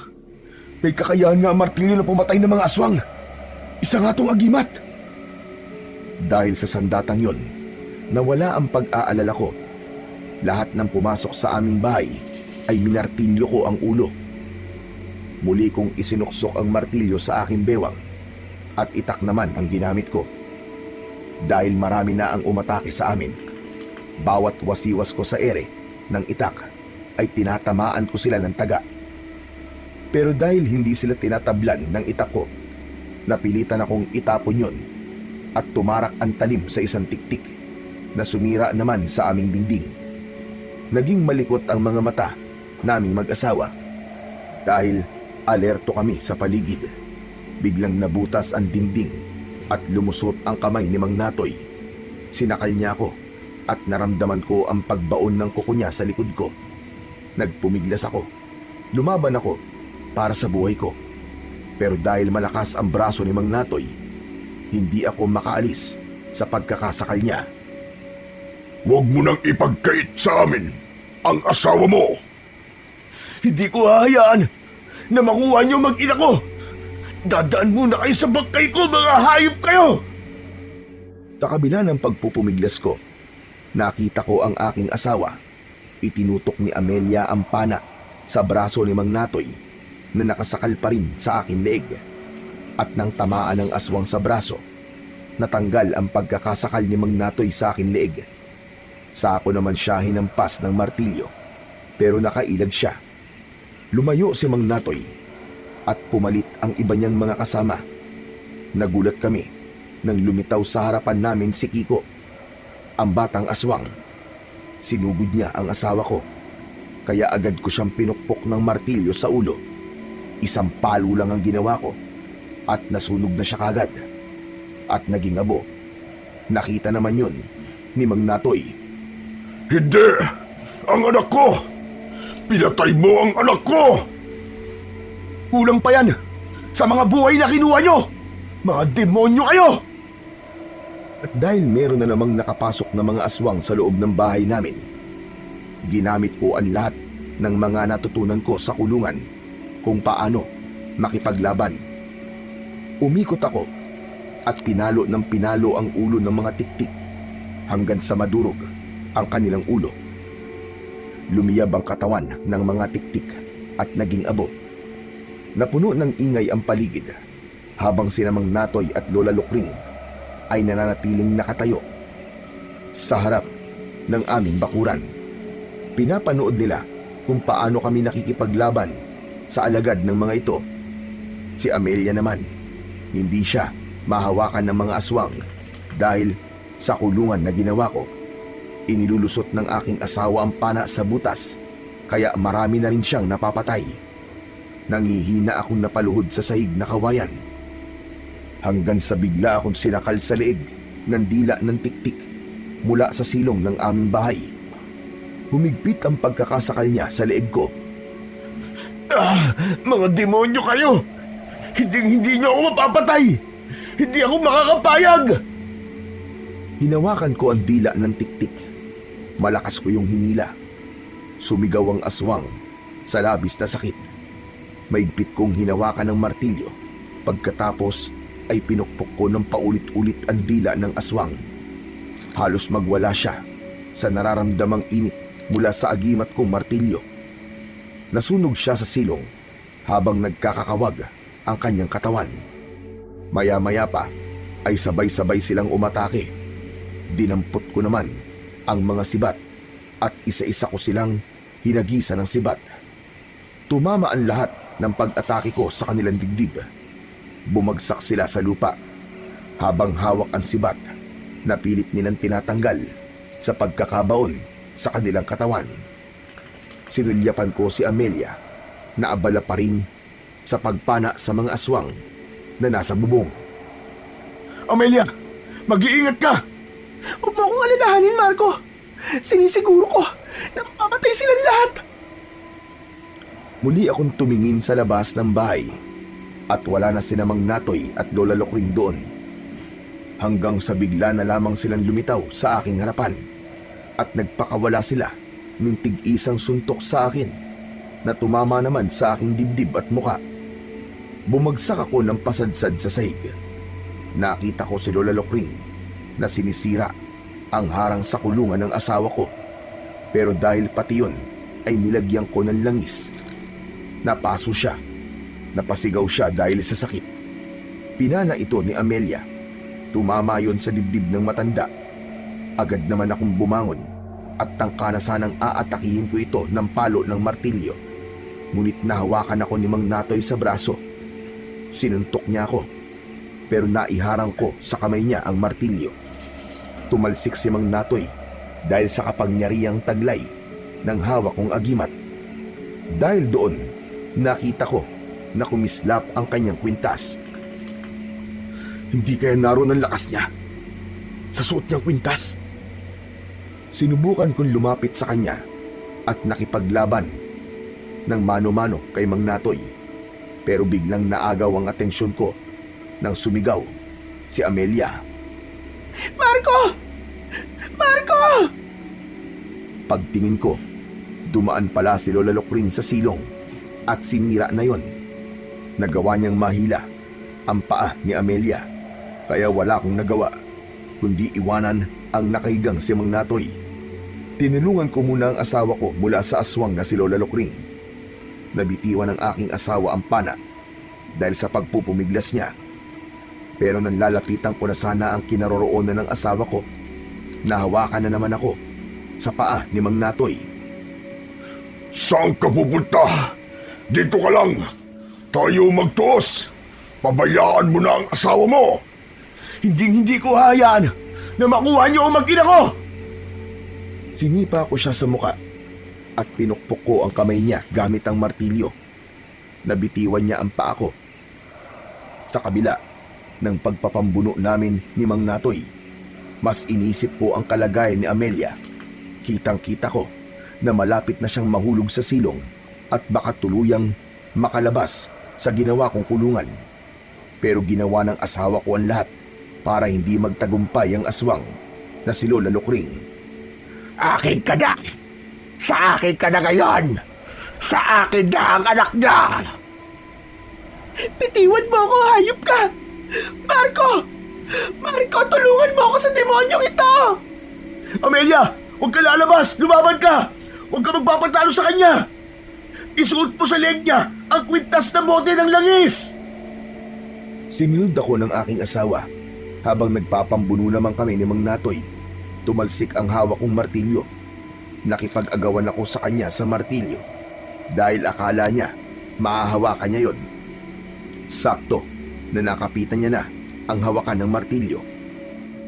may kakayahan nga ang martilyo na pumatay ng mga aswang. Isa nga tong agimat. Dahil sa sandatang yon, nawala ang pag-aalala ko. Lahat ng pumasok sa aming bahay ay minartilyo ko ang ulo. Muli kong isinuksok ang martilyo sa aking bewang at itak naman ang ginamit ko. Dahil marami na ang umatake sa amin, bawat wasiwas ko sa ere ng itak ay tinatamaan ko sila ng taga. Pero dahil hindi sila tinatablan ng itak ko, napilitan akong itapon yon at tumarak ang talim sa isang tiktik na sumira naman sa aming dingding. Naging malikot ang mga mata naming mag-asawa dahil alerto kami sa paligid. Biglang nabutas ang dingding at lumusot ang kamay ni Mang Natoy. Sinakal niya ako at naramdaman ko ang pagbaon ng kuko niya sa likod ko. Nagpumiglas ako. Lumaban ako para sa buhay ko. Pero dahil malakas ang braso ni Mang Natoy, hindi ako makaalis sa pagkakasakal niya. Huwag mo nang ipagkait sa amin ang asawa mo. Hindi ko hahayaan na makuha niyo mag-ina ko. Dadaan muna kayo sa bangkay ko, mga hayop kayo! Sa kabila ng pagpupumiglas ko, nakita ko ang aking asawa. Itinutok ni Amelia ang pana sa braso ni Mang Natoy na nakasakal pa rin sa aking leeg. At nang tamaan ng aswang sa braso, natanggal ang pagkakasakal ni Mang Natoy sa aking leeg. Sako naman siya hinampas ng martilyo, pero nakailag siya. Lumayo si Mang Natoy at pumalit ang iba niyang mga kasama. Nagulat kami nang lumitaw sa harapan namin si Kiko, ang batang aswang. Sinugod niya ang asawa ko, kaya agad ko siyang pinukpok ng martilyo sa ulo. Isang palo lang ang ginawa ko at nasunog na siya kagad. At naging abo. Nakita naman yun ni Mang Natoy. Hindi! Ang anak ko! Pinatay mo ang anak ko! Kulang pa yan sa mga buhay na kinuha nyo! Mga demonyo kayo! At dahil meron na namang nakapasok na mga aswang sa loob ng bahay namin, ginamit ko ang lahat ng mga natutunan ko sa kulungan kung paano makipaglaban. Umikot ako at pinalo ng pinalo ang ulo ng mga tiktik hanggang sa madurog ang kanilang ulo. Lumiyab ang katawan ng mga tiktik at naging abo. Napuno ng ingay ang paligid habang sina Mang Natoy at Lola Lukring ay nananatiling nakatayo sa harap ng aming bakuran. Pinapanood nila kung paano kami nakikipaglaban sa alagad ng mga ito. Si Amelia naman, hindi siya mahawakan ng mga aswang dahil sa kulungan na ginawa ko. Inilulusot ng aking asawa ang pana sa butas, kaya marami na rin siyang napapatay. Nangihina akong napaluhod sa sahig na kawayan. Hanggang sa bigla akong sinakal sa leeg ng dila ng tiktik mula sa silong ng aming bahay. Humigpit ang pagkakasakal niya sa leeg ko. Mga demonyo kayo! Hindi niyo ako mapapatay! Hindi ako makakapayag! Hinawakan ko ang dila ng tiktik. Malakas ko yung hinila. Sumigaw ang aswang sa labis na sakit. Maigpit kong hinawakan ng martilyo. Pagkatapos ay pinukpok ko ng paulit-ulit ang dila ng aswang. Halos magwala siya sa nararamdamang init mula sa agimat kong martilyo. Nasunog siya sa silong habang nagkakakawag ang kanyang katawan. Maya-maya pa ay sabay-sabay silang umatake. Dinampot ko naman ang mga sibat at isa-isa ko silang hinagisa ng sibat. Tumama ang lahat ng pag-atake ko sa kanilang dibdib. Bumagsak sila sa lupa. Habang hawak ang sibat, napilit nilang tinatanggal sa pagkakabaon sa kanilang katawan. Sinulyapan ko si Amelia na abala pa rin sa pagpana sa mga aswang na nasa bubong. Amelia, mag-iingat ka! Huwag mo akong alalahanin, Marco. Sinisiguro ko na mamamatay silang lahat. Muli akong tumingin sa labas ng bahay at wala na sina Mang Natoy at Lola Lukring doon. Hanggang sa bigla na lamang silang lumitaw sa aking harapan at nagpakawala sila ng tig-isang suntok sa akin na tumama naman sa aking dibdib at muka. Bumagsak ako ng pasadsad sa sahig. Nakita ko si Lola Lokring na sinisira ang harang sa kulungan ng asawa ko. Pero dahil pati yun ay nilagyan ko ng langis, napaso siya. Napasigaw siya dahil sa sakit. Pinana ito ni Amelia. Tumama yon sa dibdib ng matanda. Agad naman akong bumangon at tangka na sanang aatakihin ko ito ng palo ng martilyo. Ngunit nahawakan ako ni Mang Natoy sa braso. Sinuntok niya ako, pero naiharang ko sa kamay niya ang martilyo. Tumalsik si Mang Natoy dahil sa kapangyarihang taglay ng hawak kong agimat. Dahil doon, nakita ko na kumislap ang kanyang kwintas. Hindi kaya naroon ang lakas niya sa suot niyang kwintas? Sinubukan kong lumapit sa kanya at nakipaglaban ng mano-mano kay Mang Natoy. Pero biglang naagaw ang atensyon ko nang sumigaw si Amelia. Marco! Marco! Pagtingin ko, dumaan pala si Lola Lokring sa silong at sinira na yon. Nagawa niyang mahila ang paa ni Amelia, kaya wala akong nagawa kundi iwanan ang nakahigang si Mang Natoy. Tinulungan ko muna ang asawa ko mula sa aswang na si Lola Lokring. Nabitiwan ng aking asawa ang pana dahil sa pagpupumiglas niya. Pero nang lalapitan ko na sana ang kinaroroonan ng asawa ko, nahawakan na naman ako sa paa ni Mang Natoy. Saan ka pupunta? Dito ka lang. Tayo magtuos. Pabayaan mo na ang asawa mo. Hindi ko hayaan na makuha niyo ang mag-ina ko! Sinipa ko siya sa muka at pinukpok ko ang kamay niya gamit ang martilyo. Nabitiwan niya ang paa ko. Sa kabila ng pagpapambuno namin ni Mang Natoy, mas inisip ko ang kalagayan ni Amelia. Kitang-kita ko na malapit na siyang mahulog sa silong at baka tuluyang makalabas sa ginawa kong kulungan. Pero ginawa ng asawa ko ang lahat para hindi magtagumpay ang aswang na si Lola Lokring. Akin ka na! Sa akin ka na ngayon! Sa akin na ang anak niya! Bitiwan mo ako, hayop ka! Marco! Marco, tulungan mo ako sa demonyong ito! Amelia! Huwag ka lalabas! Lumaban ka! Huwag ka magpapatalo sa kanya! Isuot mo sa leg niya ang kwintas na bote ng langis! Sinild ako ng aking asawa habang nagpapambuno naman kami ni Mang Natoy. Tumalsik ang hawak kong martilyo. Nakipag-agawan ako sa kanya sa martilyo dahil akala niya maahawakan niya yon. Sakto na nakapitan niya na ang hawakan ng martilyo.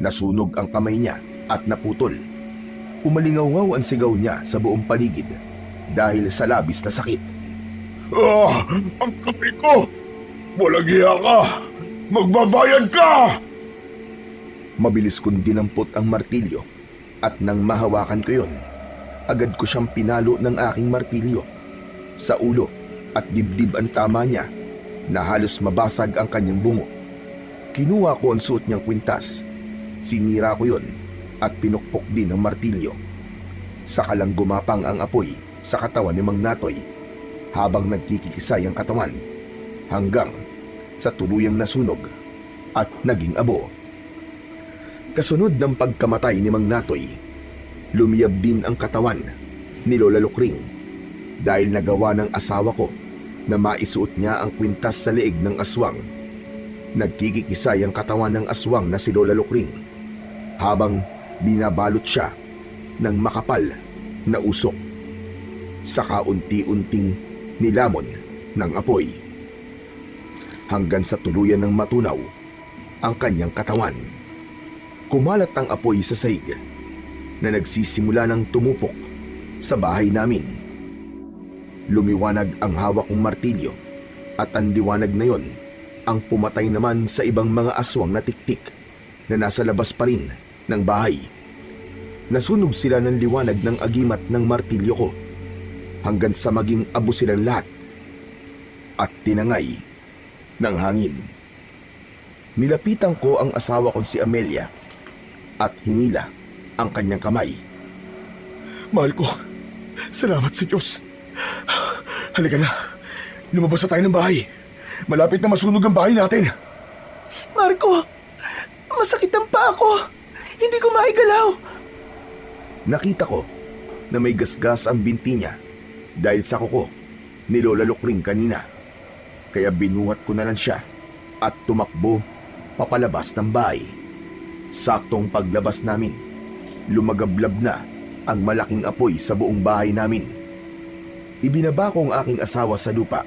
Nasunog ang kamay niya at naputol. Umalingaw-ngaw ang sigaw niya sa buong paligid dahil sa labis na sakit. Ang kamay ko! Walang hiya ka! Magbabayad ka! Mabilis kong dinampot ang martilyo at nang mahawakan ko yon, agad ko siyang pinalo ng aking martilyo. Sa ulo at dibdib ang tama niya na halos mabasag ang kanyang bungo. Kinuha ko ang suot niyang kwintas. Sinira ko yon at pinukpok din ang martilyo. Saka lang gumapang ang apoy sa katawan ni Mang Natoy habang nagkikikisay ang katawan hanggang sa tuluyang nasunog at naging abo. Kasunod ng pagkamatay ni Mang Natoy, lumiyab din ang katawan ni Lola Lokring dahil nagawa ng asawa ko na maisuot niya ang kwintas sa leeg ng aswang. Nagkikikisay ang katawan ng aswang na si Lola Lokring habang binabalot siya ng makapal na usok. Saka unti-unting nilamon ng apoy hanggang sa tuluyan ng matunaw ang kanyang katawan. Kumalat ang apoy sa sahig na nagsisimula ng tumupok sa bahay namin. Lumiwanag ang hawak kong martilyo at ang liwanag na yon ang pumatay naman sa ibang mga aswang na tiktik na nasa labas pa rin ng bahay. Nasunog sila ng liwanag ng agimat ng martilyo ko hanggang sa maging abo silang lahat at tinangay ng hangin. Nilapitan ko ang asawa kong si Amelia at hinila ang kanyang kamay. Mahal ko, Salamat sa Diyos. Halika na. Lumabas na tayo ng bahay. Malapit na masunog ang bahay natin. Marco, masakit ang paa ko. Hindi ko maigalaw. Nakita ko na may gasgas ang binti niya dahil sa kuko ni Lola Lukring kanina. Kaya binuhat ko na lang siya at tumakbo papalabas ng bahay. Saktong paglabas namin, lumagablab na ang malaking apoy sa buong bahay namin. Ibinaba ko ang aking asawa sa lupa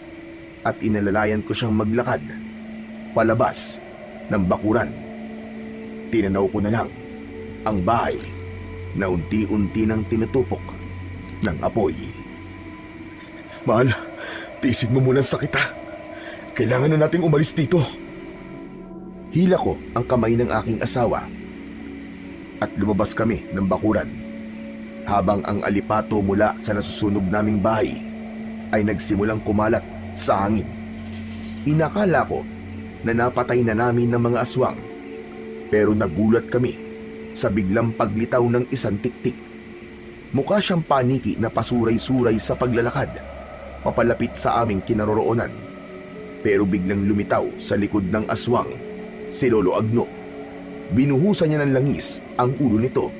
at inalalayan ko siyang maglakad palabas ng bakuran. Tinanaw ko na lang ang bahay na unti-unti nang tinutupok ng apoy. Mahal, tiisin mo muna ang sakit ha. Kailangan na nating umalis dito. Hila ko ang kamay ng aking asawa at lumabas kami ng bakuran habang ang alipato mula sa nasusunog naming bahay ay nagsimulang kumalat sa hangin. Inakala ko na napatay na namin ng mga aswang pero nagulat kami sa biglang paglitaw ng isang tiktik. Mukha siyang paniki na pasuray-suray sa paglalakad papalapit sa aming kinaroroonan. Pero biglang lumitaw sa likod ng aswang si Lolo Agno. Binuhusan niya ng langis ang ulo nito.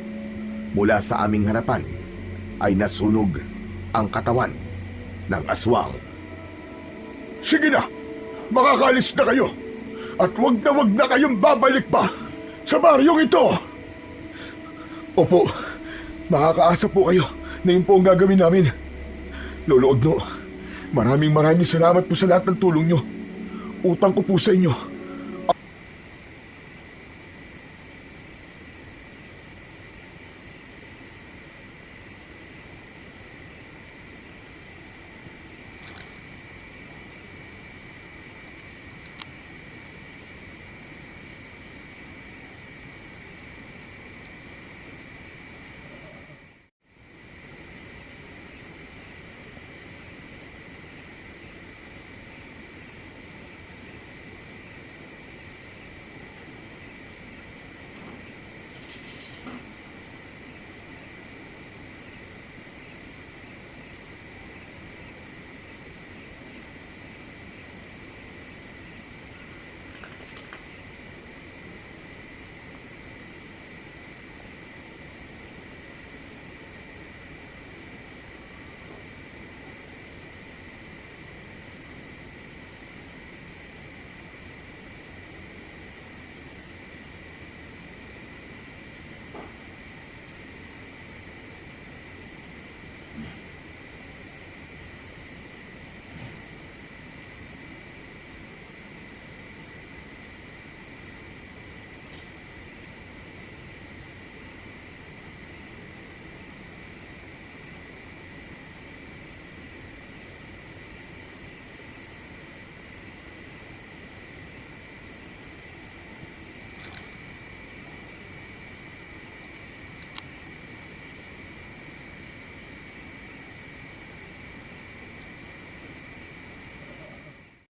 Mula sa aming harapan ay nasunog ang katawan ng aswang. Sige na, makakalis na kayo. At wag na kayong babalik pa sa baryong ito. Opo, makakaasa po kayo na yun po ang gagawin namin. Lolo Ogno, maraming salamat po sa lahat ng tulong nyo. Utang ko po sa inyo.